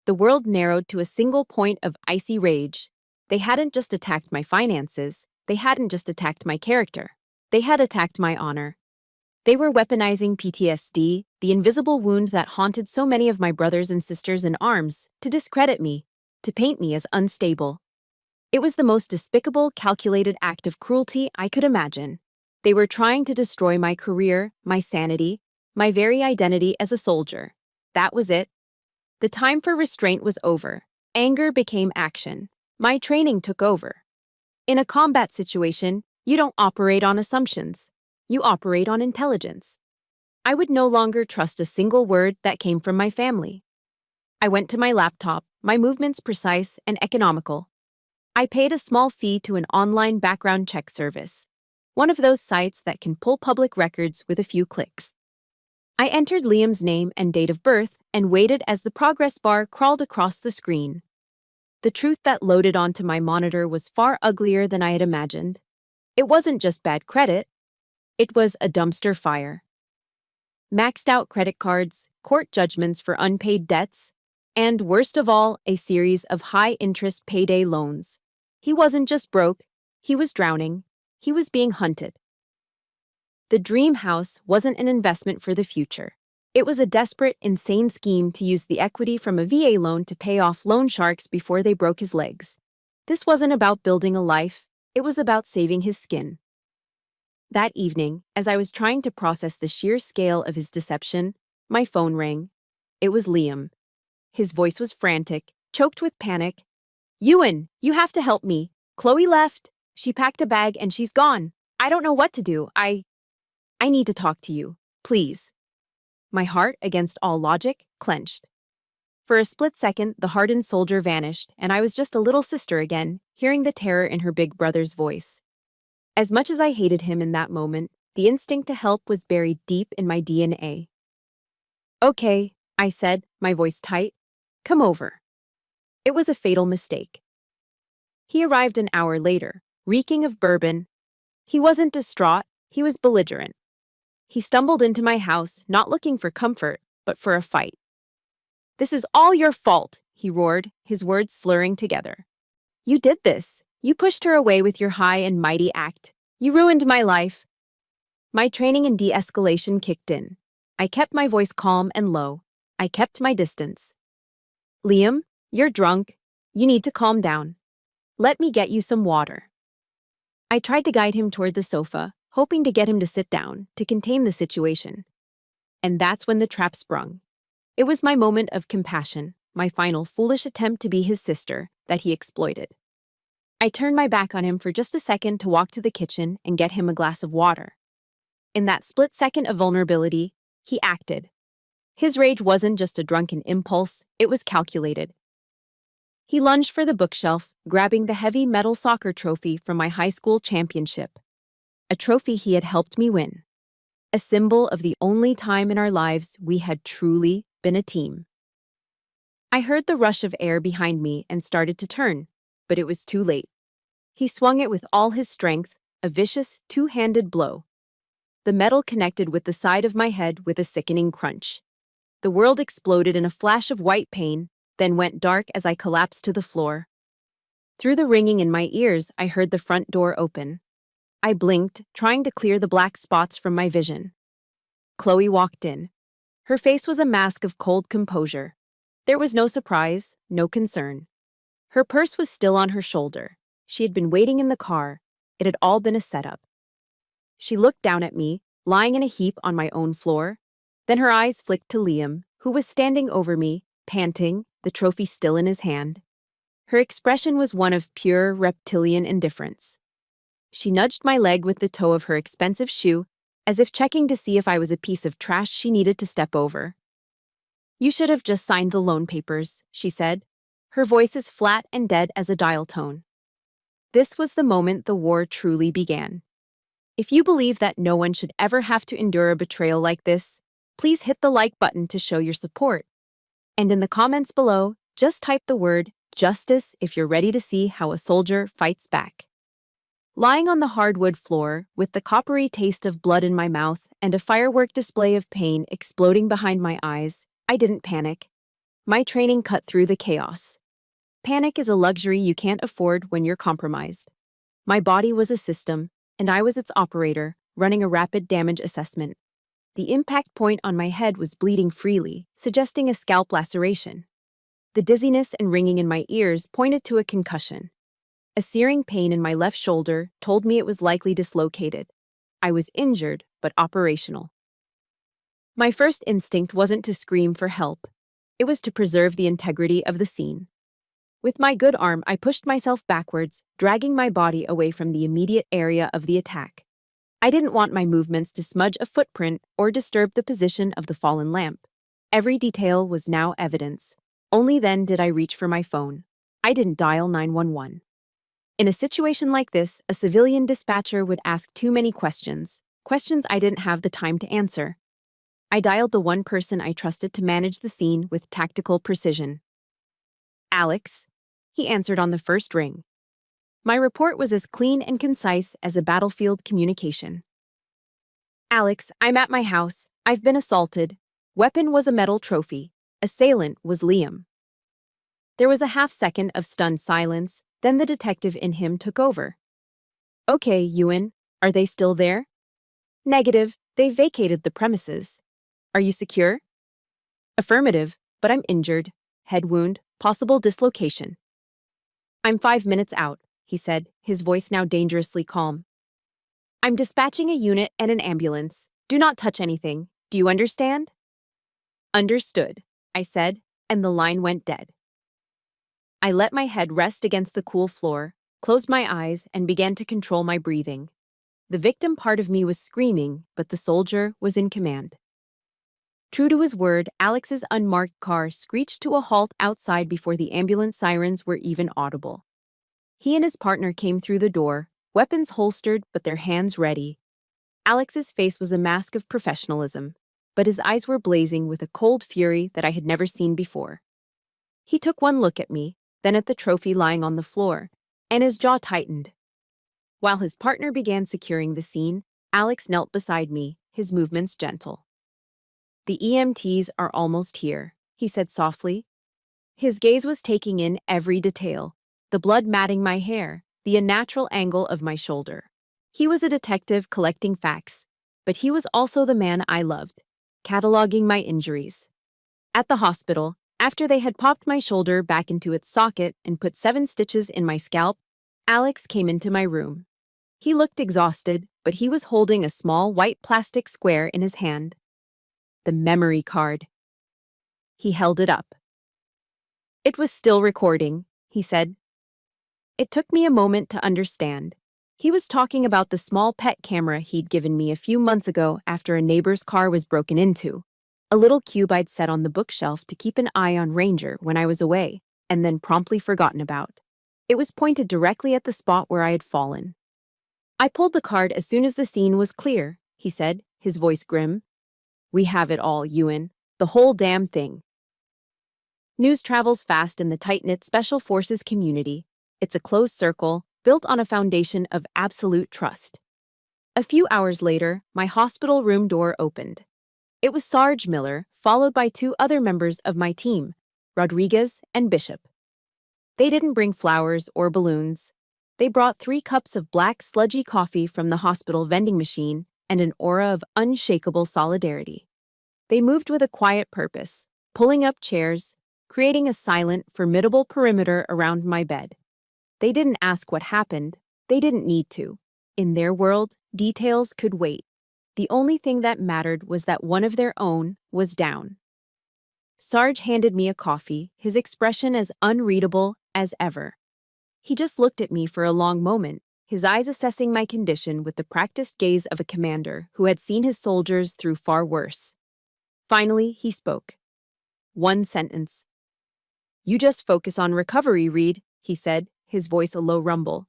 The world narrowed to a single point of icy rage. They hadn't just attacked my finances. They hadn't just attacked my character. They had attacked my honor. They were weaponizing PTSD, the invisible wound that haunted so many of my brothers and sisters in arms, to discredit me, to paint me as unstable. It was the most despicable, calculated act of cruelty I could imagine. They were trying to destroy my career, my sanity, my very identity as a soldier. That was it. The time for restraint was over. Anger became action. My training took over. In a combat situation, you don't operate on assumptions. You operate on intelligence. I would no longer trust a single word that came from my family. I went to my laptop, my movements precise and economical. I paid a small fee to an online background check service, one of those sites that can pull public records with a few clicks. I entered Liam's name and date of birth and waited as the progress bar crawled across the screen. The truth that loaded onto my monitor was far uglier than I had imagined. It wasn't just bad credit. It was a dumpster fire. Maxed out credit cards, court judgments for unpaid debts, and worst of all, a series of high-interest payday loans. He wasn't just broke, he was drowning. He was being hunted. The dream house wasn't an investment for the future. It was a desperate, insane scheme to use the equity from a VA loan to pay off loan sharks before they broke his legs. This wasn't about building a life, it was about saving his skin. That evening, as I was trying to process the sheer scale of his deception, my phone rang. It was Liam. His voice was frantic, choked with panic. "Ewan, you have to help me. Chloe left. She packed a bag and she's gone. I don't know what to do. I need to talk to you. Please." My heart, against all logic, clenched. For a split second, the hardened soldier vanished, and I was just a little sister again, hearing the terror in her big brother's voice. As much as I hated him in that moment, the instinct to help was buried deep in my DNA. "Okay," I said, my voice tight. "Come over." It was a fatal mistake. He arrived an hour later, reeking of bourbon. He wasn't distraught, he was belligerent. He stumbled into my house, not looking for comfort, but for a fight. "This is all your fault," he roared, his words slurring together. "You did this. You pushed her away with your high and mighty act. You ruined my life." My training in de-escalation kicked in. I kept my voice calm and low. I kept my distance. "Liam, you're drunk. You need to calm down. Let me get you some water." I tried to guide him toward the sofa, hoping to get him to sit down, to contain the situation. And that's when the trap sprung. It was my moment of compassion, my final foolish attempt to be his sister, that he exploited. I turned my back on him for just a second to walk to the kitchen and get him a glass of water. In that split second of vulnerability, he acted. His rage wasn't just a drunken impulse, it was calculated. He lunged for the bookshelf, grabbing the heavy metal soccer trophy from my high school championship. A trophy he had helped me win. A symbol of the only time in our lives we had truly been a team. I heard the rush of air behind me and started to turn, but it was too late. He swung it with all his strength, a vicious, two-handed blow. The metal connected with the side of my head with a sickening crunch. The world exploded in a flash of white pain, then went dark as I collapsed to the floor. Through the ringing in my ears, I heard the front door open. I blinked, trying to clear the black spots from my vision. Chloe walked in. Her face was a mask of cold composure. There was no surprise, no concern. Her purse was still on her shoulder. She had been waiting in the car. It had all been a setup. She looked down at me, lying in a heap on my own floor. Then her eyes flicked to Liam, who was standing over me, panting, the trophy still in his hand. Her expression was one of pure reptilian indifference. She nudged my leg with the toe of her expensive shoe, as if checking to see if I was a piece of trash she needed to step over. "You should have just signed the loan papers," she said, her voice as flat and dead as a dial tone. This was the moment the war truly began. If you believe that no one should ever have to endure a betrayal like this, please hit the like button to show your support. And in the comments below, just type the word justice if you're ready to see how a soldier fights back. Lying on the hardwood floor, with the coppery taste of blood in my mouth and a firework display of pain exploding behind my eyes, I didn't panic. My training cut through the chaos. Panic is a luxury you can't afford when you're compromised. My body was a system, and I was its operator, running a rapid damage assessment. The impact point on my head was bleeding freely, suggesting a scalp laceration. The dizziness and ringing in my ears pointed to a concussion. A searing pain in my left shoulder told me it was likely dislocated. I was injured, but operational. My first instinct wasn't to scream for help. It was to preserve the integrity of the scene. With my good arm, I pushed myself backwards, dragging my body away from the immediate area of the attack. I didn't want my movements to smudge a footprint or disturb the position of the fallen lamp. Every detail was now evidence. Only then did I reach for my phone. I didn't dial 911. In a situation like this, a civilian dispatcher would ask too many questions I didn't have the time to answer. I dialed the one person I trusted to manage the scene with tactical precision. "Alex," he answered on the first ring. My report was as clean and concise as a battlefield communication. "Alex, I'm at my house. I've been assaulted. Weapon was a metal trophy. Assailant was Liam." There was a half-second of stunned silence, then the detective in him took over. "Okay, Ewan, are they still there?" Negative, they vacated the premises. Are you secure? Affirmative, but I'm injured. Head wound, possible dislocation. I'm 5 minutes out, he said, his voice now dangerously calm. I'm dispatching a unit and an ambulance. Do not touch anything. Do you understand? Understood, I said, and the line went dead. I let my head rest against the cool floor, closed my eyes, and began to control my breathing. The victim part of me was screaming, but the soldier was in command. True to his word, Alex's unmarked car screeched to a halt outside before the ambulance sirens were even audible. He and his partner came through the door, weapons holstered but their hands ready. Alex's face was a mask of professionalism, but his eyes were blazing with a cold fury that I had never seen before. He took one look at me, then at the trophy lying on the floor, and his jaw tightened. While his partner began securing the scene, Alex knelt beside me, his movements gentle. The EMTs are almost here, he said softly. His gaze was taking in every detail, the blood matting my hair, the unnatural angle of my shoulder. He was a detective collecting facts, but he was also the man I loved, cataloging my injuries. At the hospital, after they had popped my shoulder back into its socket and put 7 stitches in my scalp, Alex came into my room. He looked exhausted, but he was holding a small white plastic square in his hand. The memory card. He held it up. It was still recording, he said. It took me a moment to understand. He was talking about the small pet camera he'd given me a few months ago after a neighbor's car was broken into. A little cube I'd set on the bookshelf to keep an eye on Ranger when I was away, and then promptly forgotten about. It was pointed directly at the spot where I had fallen. I pulled the card as soon as the scene was clear, he said, his voice grim. We have it all, Ewan. The whole damn thing. News travels fast in the tight-knit Special Forces community. It's a closed circle, built on a foundation of absolute trust. A few hours later, my hospital room door opened. It was Sarge Miller, followed by 2 other members of my team, Rodriguez and Bishop. They didn't bring flowers or balloons. They brought 3 cups of black, sludgy coffee from the hospital vending machine and an aura of unshakable solidarity. They moved with a quiet purpose, pulling up chairs, creating a silent, formidable perimeter around my bed. They didn't ask what happened. They didn't need to. In their world, details could wait. The only thing that mattered was that one of their own was down. Sarge handed me a coffee, his expression as unreadable as ever. He just looked at me for a long moment, his eyes assessing my condition with the practiced gaze of a commander who had seen his soldiers through far worse. Finally, he spoke. 1 sentence. You just focus on recovery, Reed, he said, his voice a low rumble.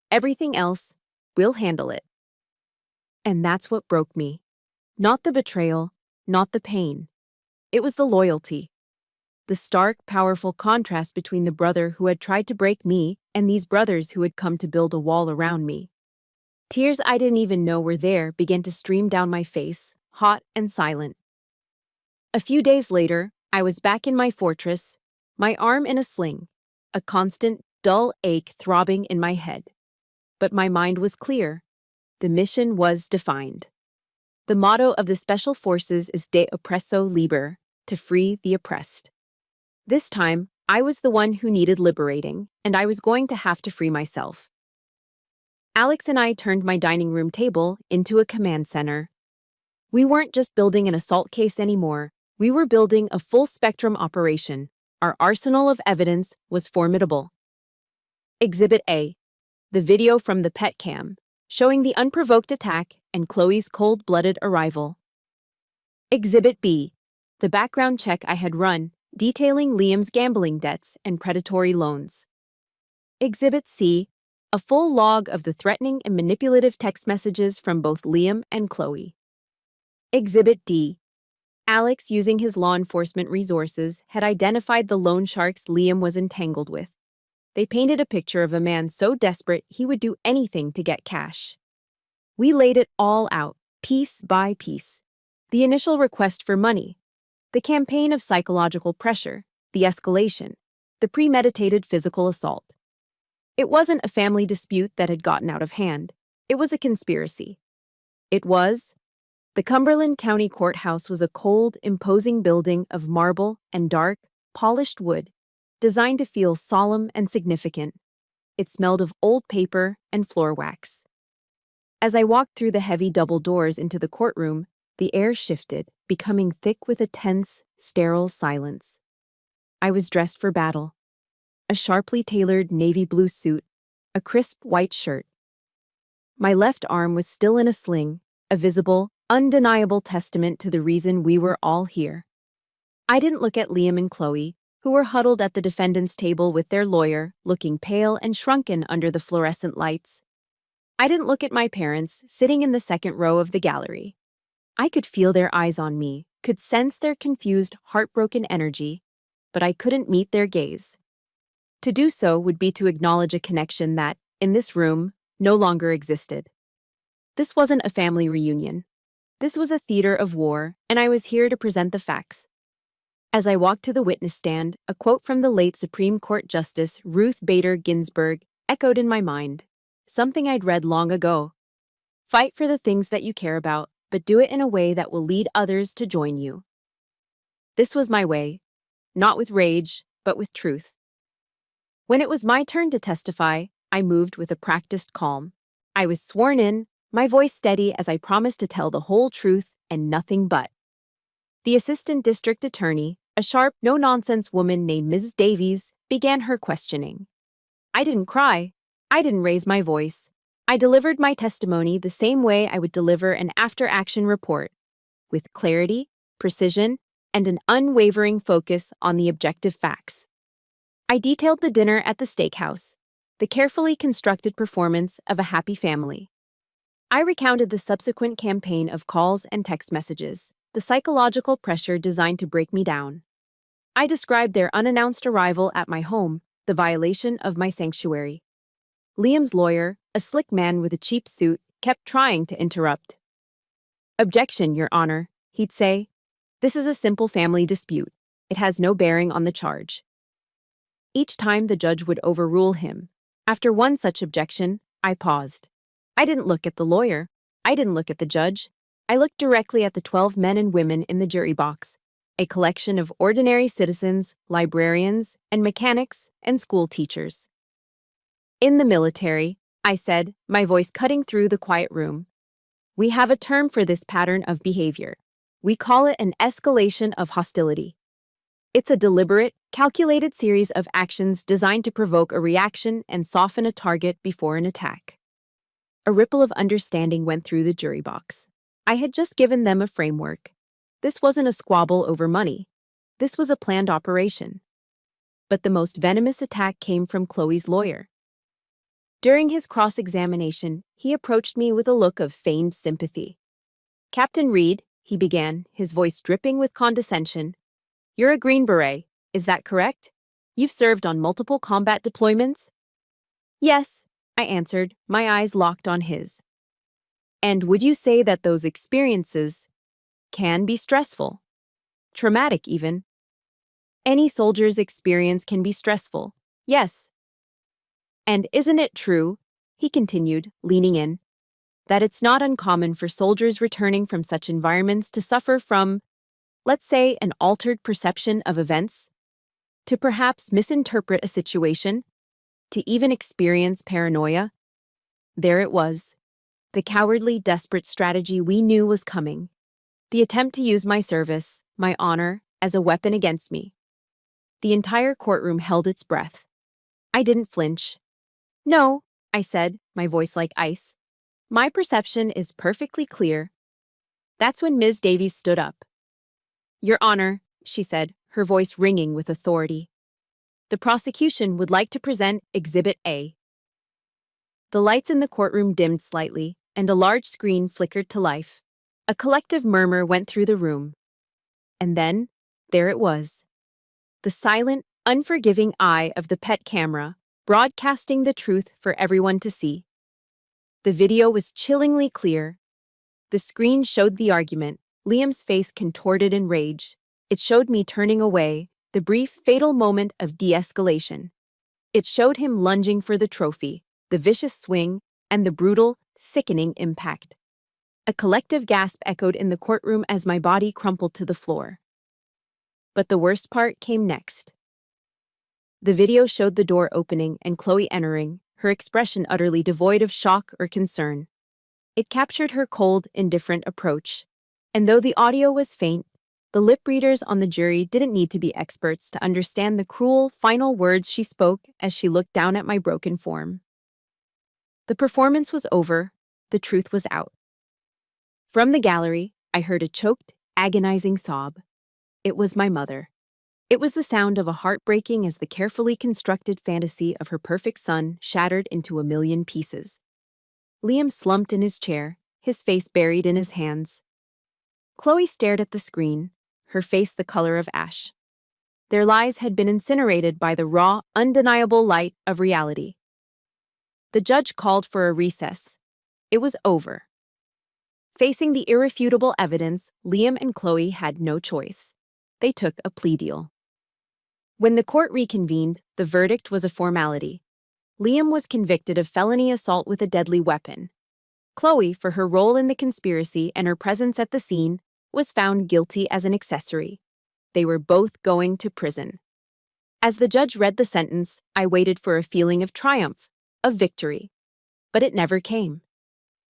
Everything else, we'll handle it. And that's what broke me. Not the betrayal, not the pain. It was the loyalty. The stark, powerful contrast between the brother who had tried to break me and these brothers who had come to build a wall around me. Tears I didn't even know were there began to stream down my face, hot and silent. A few days later, I was back in my fortress, my arm in a sling, a constant, dull ache throbbing in my head. But my mind was clear. The mission was defined. The motto of the Special Forces is De Oppresso Liber, to free the oppressed. This time, I was the one who needed liberating, and I was going to have to free myself. Alex and I turned my dining room table into a command center. We weren't just building an assault case anymore. We were building a full-spectrum operation. Our arsenal of evidence was formidable. Exhibit A, the video from the pet cam, showing the unprovoked attack and Chloe's cold-blooded arrival. Exhibit B, the background check I had run, detailing Liam's gambling debts and predatory loans. Exhibit C, a full log of the threatening and manipulative text messages from both Liam and Chloe. Exhibit D, Alex, using his law enforcement resources, had identified the loan sharks Liam was entangled with. They painted a picture of a man so desperate he would do anything to get cash. We laid it all out, piece by piece. The initial request for money, the campaign of psychological pressure, the escalation, the premeditated physical assault. It wasn't a family dispute that had gotten out of hand. It was a conspiracy. It was The Cumberland County Courthouse was a cold, imposing building of marble and dark, polished wood, designed to feel solemn and significant. It smelled of old paper and floor wax. As I walked through the heavy double doors into the courtroom, the air shifted, becoming thick with a tense, sterile silence. I was dressed for battle. A sharply tailored navy blue suit, a crisp white shirt. My left arm was still in a sling, a visible, undeniable testament to the reason we were all here. I didn't look at Liam and Chloe, who were huddled at the defendant's table with their lawyer, looking pale and shrunken under the fluorescent lights. I didn't look at my parents, sitting in the second row of the gallery. I could feel their eyes on me, could sense their confused, heartbroken energy, but I couldn't meet their gaze. To do so would be to acknowledge a connection that, in this room, no longer existed. This wasn't a family reunion. This was a theater of war, and I was here to present the facts. As I walked to the witness stand, a quote from the late Supreme Court Justice Ruth Bader Ginsburg echoed in my mind, something I'd read long ago. Fight for the things that you care about, but do it in a way that will lead others to join you. This was my way, not with rage, but with truth. When it was my turn to testify, I moved with a practiced calm. I was sworn in, my voice steady as I promised to tell the whole truth and nothing but. The assistant district attorney, a sharp, no-nonsense woman named Mrs. Davies, began her questioning. I didn't cry. I didn't raise my voice. I delivered my testimony the same way I would deliver an after-action report, with clarity, precision, and an unwavering focus on the objective facts. I detailed the dinner at the steakhouse, the carefully constructed performance of a happy family. I recounted the subsequent campaign of calls and text messages, the psychological pressure designed to break me down. I described their unannounced arrival at my home, the violation of my sanctuary. Liam's lawyer, a slick man with a cheap suit, kept trying to interrupt. Objection, Your Honor, he'd say. This is a simple family dispute. It has no bearing on the charge. Each time the judge would overrule him. After one such objection, I paused. I didn't look at the lawyer. I didn't look at the judge. I looked directly at the 12 men and women in the jury box, a collection of ordinary citizens, librarians, and mechanics and school teachers. In the military, I said, my voice cutting through the quiet room, we have a term for this pattern of behavior. We call it an escalation of hostility. It's a deliberate, calculated series of actions designed to provoke a reaction and soften a target before an attack. A ripple of understanding went through the jury box. I had just given them a framework. This wasn't a squabble over money. This was a planned operation. But the most venomous attack came from Chloe's lawyer. During his cross-examination, he approached me with a look of feigned sympathy. Captain Reed, he began, his voice dripping with condescension, you're a Green Beret, is that correct? You've served on multiple combat deployments? Yes, I answered, my eyes locked on his. And would you say that those experiences can be stressful? Traumatic, even? Any soldier's experience can be stressful, yes. And isn't it true, he continued, leaning in, that it's not uncommon for soldiers returning from such environments to suffer from, let's say, an altered perception of events, to perhaps misinterpret a situation, to even experience paranoia? There it was, the cowardly, desperate strategy we knew was coming, the attempt to use my service, my honor, as a weapon against me. The entire courtroom held its breath. I didn't flinch. No, I said, my voice like ice. My perception is perfectly clear. That's when Ms. Davies stood up. Your Honor, she said, her voice ringing with authority. The prosecution would like to present Exhibit A. The lights in the courtroom dimmed slightly, and a large screen flickered to life. A collective murmur went through the room. And then, there it was. The silent, unforgiving eye of the pet camera, broadcasting the truth for everyone to see. The video was chillingly clear. The screen showed the argument, Liam's face contorted in rage. It showed me turning away, the brief, fatal moment of de-escalation. It showed him lunging for the trophy, the vicious swing, and the brutal, sickening impact. A collective gasp echoed in the courtroom as my body crumpled to the floor. But the worst part came next. The video showed the door opening and Chloe entering, her expression utterly devoid of shock or concern. It captured her cold, indifferent approach. And though the audio was faint, the lip readers on the jury didn't need to be experts to understand the cruel, final words she spoke as she looked down at my broken form. The performance was over. The truth was out. From the gallery, I heard a choked, agonizing sob. It was my mother. It was the sound of a heart breaking as the carefully constructed fantasy of her perfect son shattered into a million pieces. Liam slumped in his chair, his face buried in his hands. Chloe stared at the screen, her face the color of ash. Their lies had been incinerated by the raw, undeniable light of reality. The judge called for a recess. It was over. Facing the irrefutable evidence, Liam and Chloe had no choice. They took a plea deal. When the court reconvened, the verdict was a formality. Liam was convicted of felony assault with a deadly weapon. Chloe, for her role in the conspiracy and her presence at the scene, was found guilty as an accessory. They were both going to prison. As the judge read the sentence, I waited for a feeling of triumph, of victory. But it never came.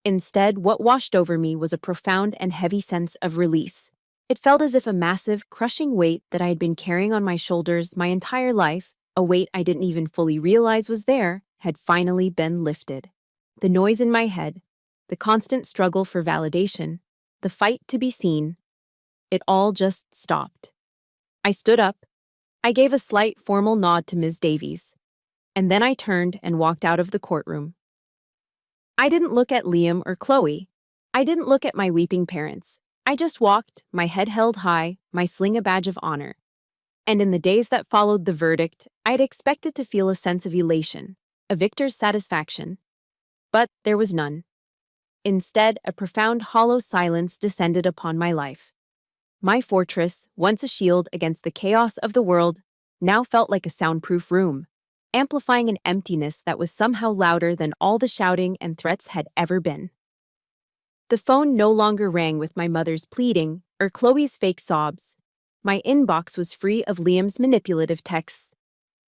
Instead, what washed over me was a profound and heavy sense of release. It felt as if a massive, crushing weight that I had been carrying on my shoulders my entire life, a weight I didn't even fully realize was there, had finally been lifted. The noise in my head, the constant struggle for validation, the fight to be seen, it all just stopped. I stood up. I gave a slight, formal nod to Ms. Davies. And then I turned and walked out of the courtroom. I didn't look at Liam or Chloe. I didn't look at my weeping parents. I just walked, my head held high, my sling a badge of honor. And in the days that followed the verdict, I had expected to feel a sense of elation, a victor's satisfaction. But there was none. Instead, a profound, hollow silence descended upon my life. My fortress, once a shield against the chaos of the world, now felt like a soundproof room, amplifying an emptiness that was somehow louder than all the shouting and threats had ever been. The phone no longer rang with my mother's pleading or Chloe's fake sobs. My inbox was free of Liam's manipulative texts.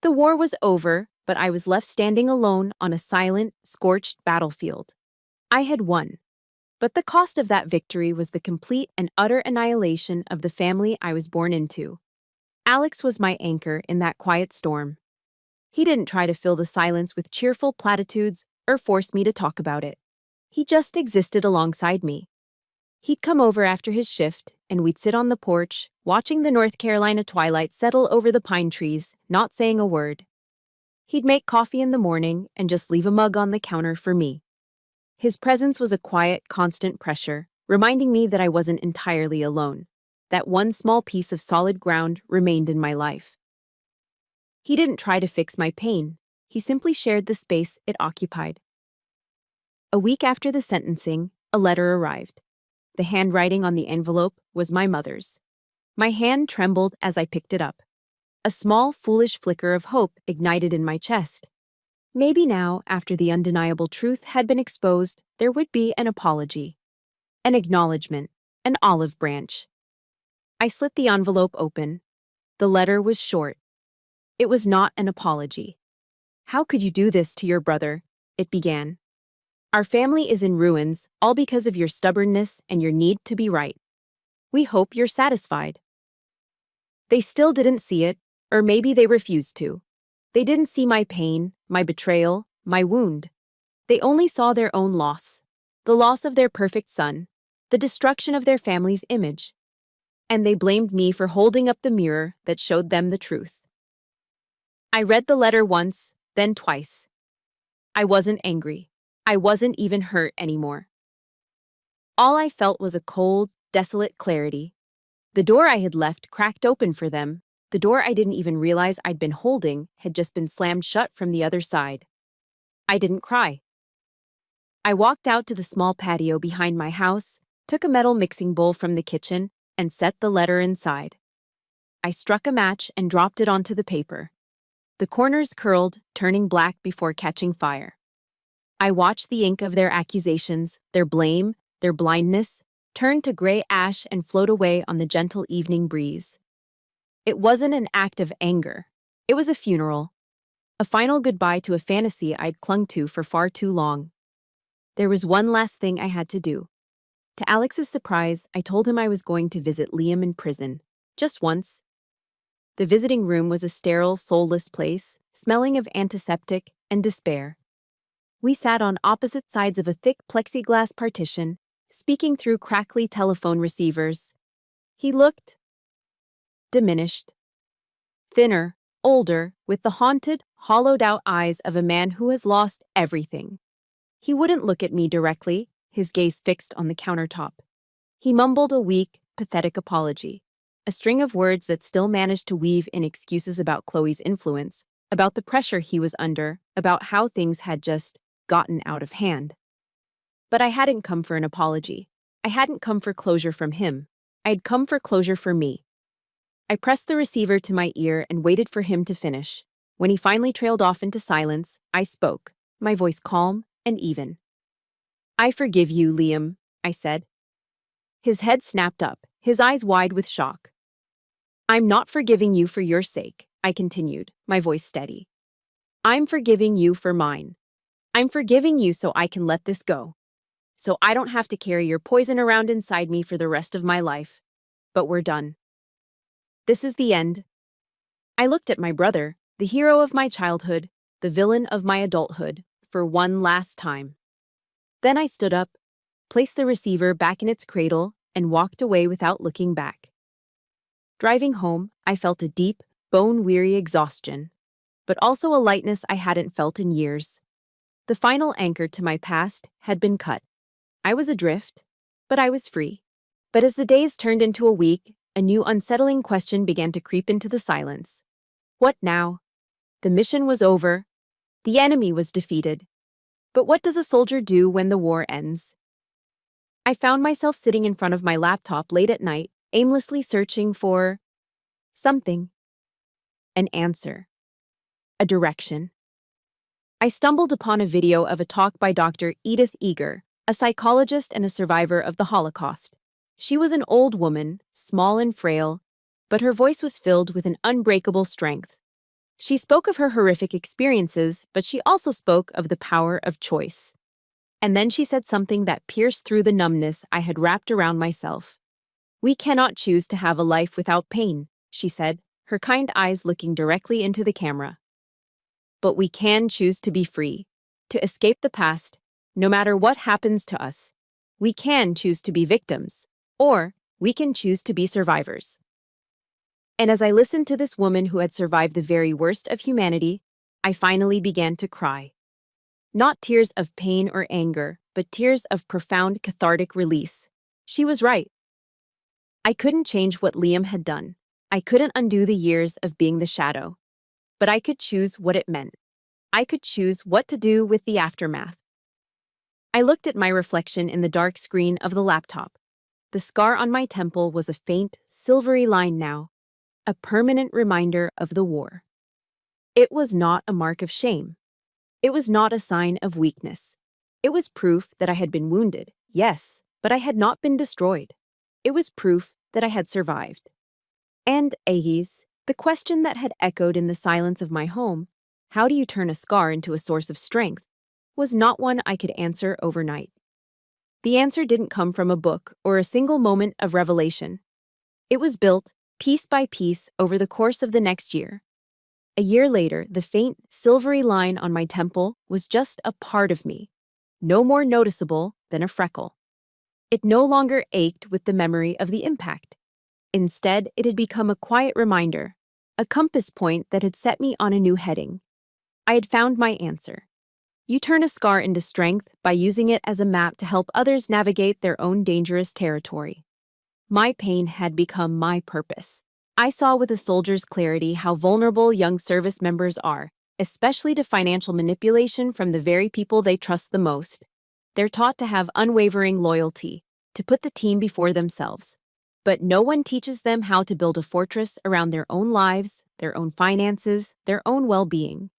The war was over, but I was left standing alone on a silent, scorched battlefield. I had won. But the cost of that victory was the complete and utter annihilation of the family I was born into. Alex was my anchor in that quiet storm. He didn't try to fill the silence with cheerful platitudes or force me to talk about it. He just existed alongside me. He'd come over after his shift, and we'd sit on the porch, watching the North Carolina twilight settle over the pine trees, not saying a word. He'd make coffee in the morning and just leave a mug on the counter for me. His presence was a quiet, constant pressure, reminding me that I wasn't entirely alone, that one small piece of solid ground remained in my life. He didn't try to fix my pain. He simply shared the space it occupied. A week after the sentencing, a letter arrived. The handwriting on the envelope was my mother's. My hand trembled as I picked it up. A small, foolish flicker of hope ignited in my chest. Maybe now, after the undeniable truth had been exposed, there would be an apology, an acknowledgement, an olive branch. I slit the envelope open. The letter was short. It was not an apology. "How could you do this to your brother?" it began. "Our family is in ruins, all because of your stubbornness and your need to be right. We hope you're satisfied." They still didn't see it, or maybe they refused to. They didn't see my pain, my betrayal, my wound. They only saw their own loss, the loss of their perfect son, the destruction of their family's image. And they blamed me for holding up the mirror that showed them the truth. I read the letter once, then twice. I wasn't angry. I wasn't even hurt anymore. All I felt was a cold, desolate clarity. The door I had left cracked open for them. The door I didn't even realize I'd been holding had just been slammed shut from the other side. I didn't cry. I walked out to the small patio behind my house, took a metal mixing bowl from the kitchen, and set the letter inside. I struck a match and dropped it onto the paper. The corners curled, turning black before catching fire. I watched the ink of their accusations, their blame, their their blindness, turned to gray ash and float away on the gentle evening breeze. It wasn't an act of anger. It was a funeral. A final goodbye to a fantasy I'd clung to for far too long. There was one last thing I had to do. To Alex's surprise, I told him I was going to visit Liam in prison. Just once. The visiting room was a sterile, soulless place, smelling of antiseptic and despair. We sat on opposite sides of a thick plexiglass partition, speaking through crackly telephone receivers. He looked diminished. Thinner, older, with the haunted, hollowed-out eyes of a man who has lost everything. He wouldn't look at me directly, his gaze fixed on the countertop. He mumbled a weak, pathetic apology, a string of words that still managed to weave in excuses about Chloe's influence, about the pressure he was under, about how things had just gotten out of hand. But I hadn't come for an apology. I hadn't come for closure from him. I had come for closure for me. I pressed the receiver to my ear and waited for him to finish. When he finally trailed off into silence, I spoke, my voice calm and even. "I forgive you, Liam," I said. His head snapped up, his eyes wide with shock. "I'm not forgiving you for your sake," I continued, my voice steady. "I'm forgiving you for mine. I'm forgiving you so I can let this go. So I don't have to carry your poison around inside me for the rest of my life. But we're done. This is the end." I looked at my brother, the hero of my childhood, the villain of my adulthood, for one last time. Then I stood up, placed the receiver back in its cradle, and walked away without looking back. Driving home, I felt a deep, bone-weary exhaustion, but also a lightness I hadn't felt in years. The final anchor to my past had been cut. I was adrift, but I was free. But as the days turned into a week, a new unsettling question began to creep into the silence. What now? The mission was over. The enemy was defeated. But what does a soldier do when the war ends? I found myself sitting in front of my laptop late at night, aimlessly searching for something. An answer. A direction. I stumbled upon a video of a talk by Dr. Edith Eger, a psychologist and a survivor of the Holocaust. She was an old woman, small and frail, but her voice was filled with an unbreakable strength. She spoke of her horrific experiences, but she also spoke of the power of choice. And then she said something that pierced through the numbness I had wrapped around myself. "We cannot choose to have a life without pain," she said, her kind eyes looking directly into the camera. "But we can choose to be free, to escape the past, no matter what happens to us. We can choose to be victims, or we can choose to be survivors." And as I listened to this woman who had survived the very worst of humanity, I finally began to cry. Not tears of pain or anger, but tears of profound cathartic release. She was right. I couldn't change what Liam had done. I couldn't undo the years of being the shadow. But I could choose what it meant. I could choose what to do with the aftermath. I looked at my reflection in the dark screen of the laptop. The scar on my temple was a faint, silvery line now, a permanent reminder of the war. It was not a mark of shame. It was not a sign of weakness. It was proof that I had been wounded, yes, but I had not been destroyed. It was proof that I had survived. And, Ahis, the question that had echoed in the silence of my home, how do you turn a scar into a source of strength, was not one I could answer overnight. The answer didn't come from a book or a single moment of revelation. It was built, piece by piece, over the course of the next year. A year later, the faint, silvery line on my temple was just a part of me, no more noticeable than a freckle. It no longer ached with the memory of the impact. Instead, it had become a quiet reminder, a compass point that had set me on a new heading. I had found my answer. You turn a scar into strength by using it as a map to help others navigate their own dangerous territory. My pain had become my purpose. I saw with a soldier's clarity how vulnerable young service members are, especially to financial manipulation from the very people they trust the most. They're taught to have unwavering loyalty, to put the team before themselves. But no one teaches them how to build a fortress around their own lives, their own finances, their own well-being.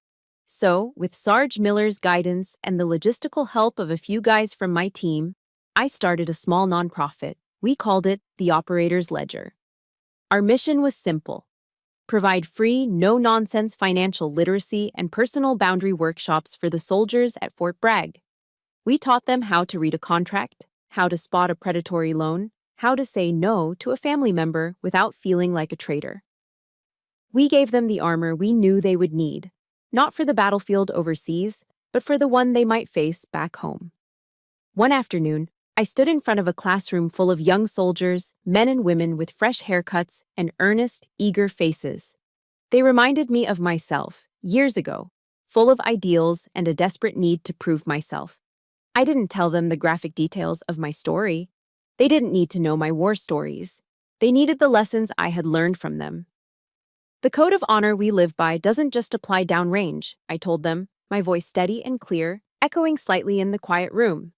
So, with Sarge Miller's guidance and the logistical help of a few guys from my team, I started a small nonprofit. We called it the Operator's Ledger. Our mission was simple: provide free, no-nonsense financial literacy and personal boundary workshops for the soldiers at Fort Bragg. We taught them how to read a contract, how to spot a predatory loan, how to say no to a family member without feeling like a traitor. We gave them the armor we knew they would need, not for the battlefield overseas, but for the one they might face back home. One afternoon, I stood in front of a classroom full of young soldiers, men and women with fresh haircuts and earnest, eager faces. They reminded me of myself, years ago, full of ideals and a desperate need to prove myself. I didn't tell them the graphic details of my story. They didn't need to know my war stories. They needed the lessons I had learned from them. The code of honor we live by doesn't just apply downrange, I told them, my voice steady and clear, echoing slightly in the quiet room.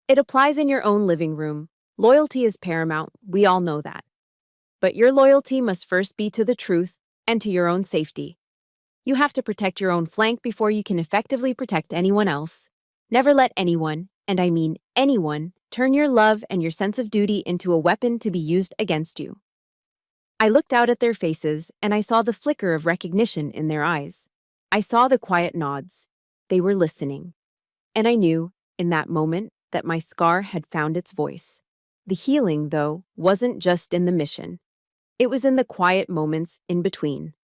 It applies in your own living room. Loyalty is paramount, we all know that. But your loyalty must first be to the truth and to your own safety. You have to protect your own flank before you can effectively protect anyone else. Never let anyone, and I mean anyone, turn your love and your sense of duty into a weapon to be used against you. I looked out at their faces, and I saw the flicker of recognition in their eyes. I saw the quiet nods. They were listening. And I knew, in that moment, that my scar had found its voice. The healing, though, wasn't just in the mission. It was in the quiet moments in between.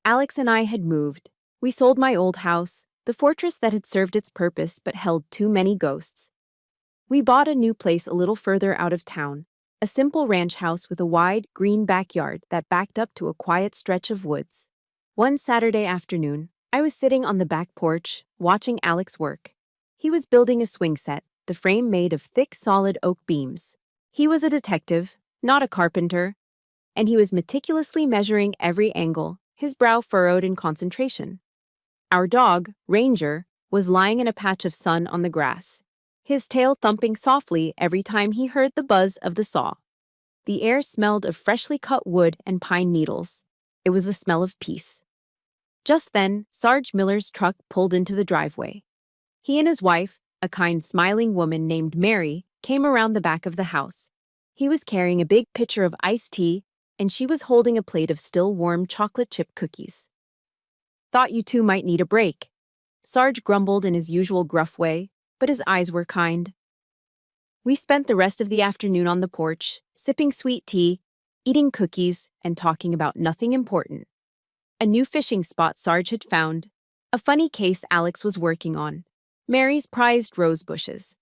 Alex and I had moved. We sold my old house, the fortress that had served its purpose but held too many ghosts. We bought a new place a little further out of town, a simple ranch house with a wide, green backyard that backed up to a quiet stretch of woods. One Saturday afternoon, I was sitting on the back porch, watching Alex work. He was building a swing set, the frame made of thick, solid oak beams. He was a detective, not a carpenter, and he was meticulously measuring every angle, his brow furrowed in concentration. Our dog, Ranger, was lying in a patch of sun on the grass, his tail thumping softly every time he heard the buzz of the saw. The air smelled of freshly cut wood and pine needles. It was the smell of peace. Just then, Sarge Miller's truck pulled into the driveway. He and his wife, a kind, smiling woman named Mary, came around the back of the house. He was carrying a big pitcher of iced tea, and she was holding a plate of still warm chocolate chip cookies. "Thought you two might need a break." Sarge grumbled in his usual gruff way, but his eyes were kind. We spent the rest of the afternoon on the porch, sipping sweet tea, eating cookies, and talking about nothing important. A new fishing spot Sarge had found, a funny case Alex was working on, Mary's prized rose bushes.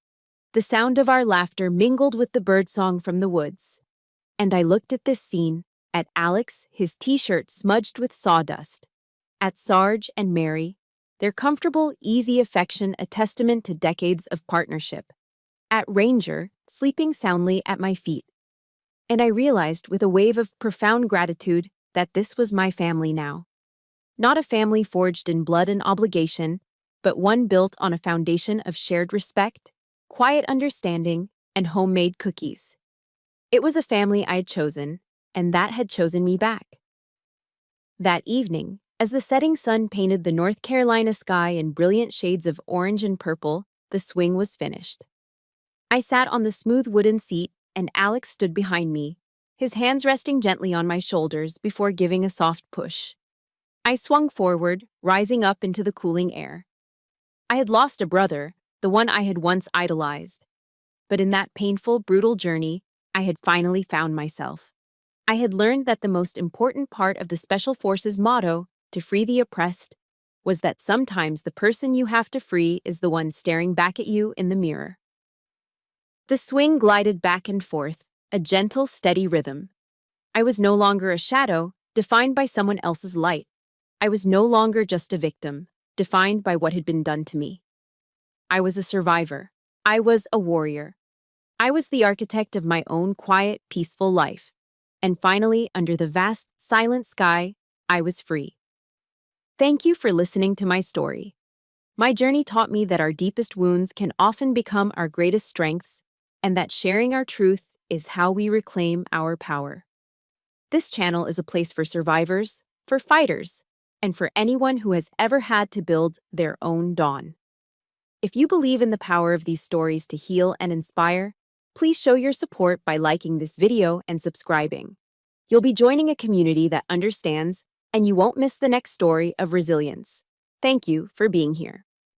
The sound of our laughter mingled with the birdsong from the woods. And I looked at this scene, at Alex, his t-shirt smudged with sawdust, at Sarge and Mary, their comfortable, easy affection a testament to decades of partnership, at Ranger, sleeping soundly at my feet. And I realized with a wave of profound gratitude that this was my family now. Not a family forged in blood and obligation, but one built on a foundation of shared respect, quiet understanding, and homemade cookies. It was a family I had chosen, and that had chosen me back. That evening, as the setting sun painted the North Carolina sky in brilliant shades of orange and purple, the swing was finished. I sat on the smooth wooden seat, and Alex stood behind me, his hands resting gently on my shoulders before giving a soft push. I swung forward, rising up into the cooling air. I had lost a brother, the one I had once idolized. But in that painful, brutal journey, I had finally found myself. I had learned that the most important part of the Special Forces motto, to free the oppressed, was that sometimes the person you have to free is the one staring back at you in the mirror. The swing glided back and forth, a gentle, steady rhythm. I was no longer a shadow, defined by someone else's light. I was no longer just a victim, defined by what had been done to me. I was a survivor. I was a warrior. I was the architect of my own quiet, peaceful life. And finally, under the vast, silent sky, I was free. Thank you for listening to my story. My journey taught me that our deepest wounds can often become our greatest strengths, and that sharing our truth is how we reclaim our power. This channel is a place for survivors, for fighters, and for anyone who has ever had to build their own dawn. If you believe in the power of these stories to heal and inspire, please show your support by liking this video and subscribing. You'll be joining a community that understands, and you won't miss the next story of resilience. Thank you for being here.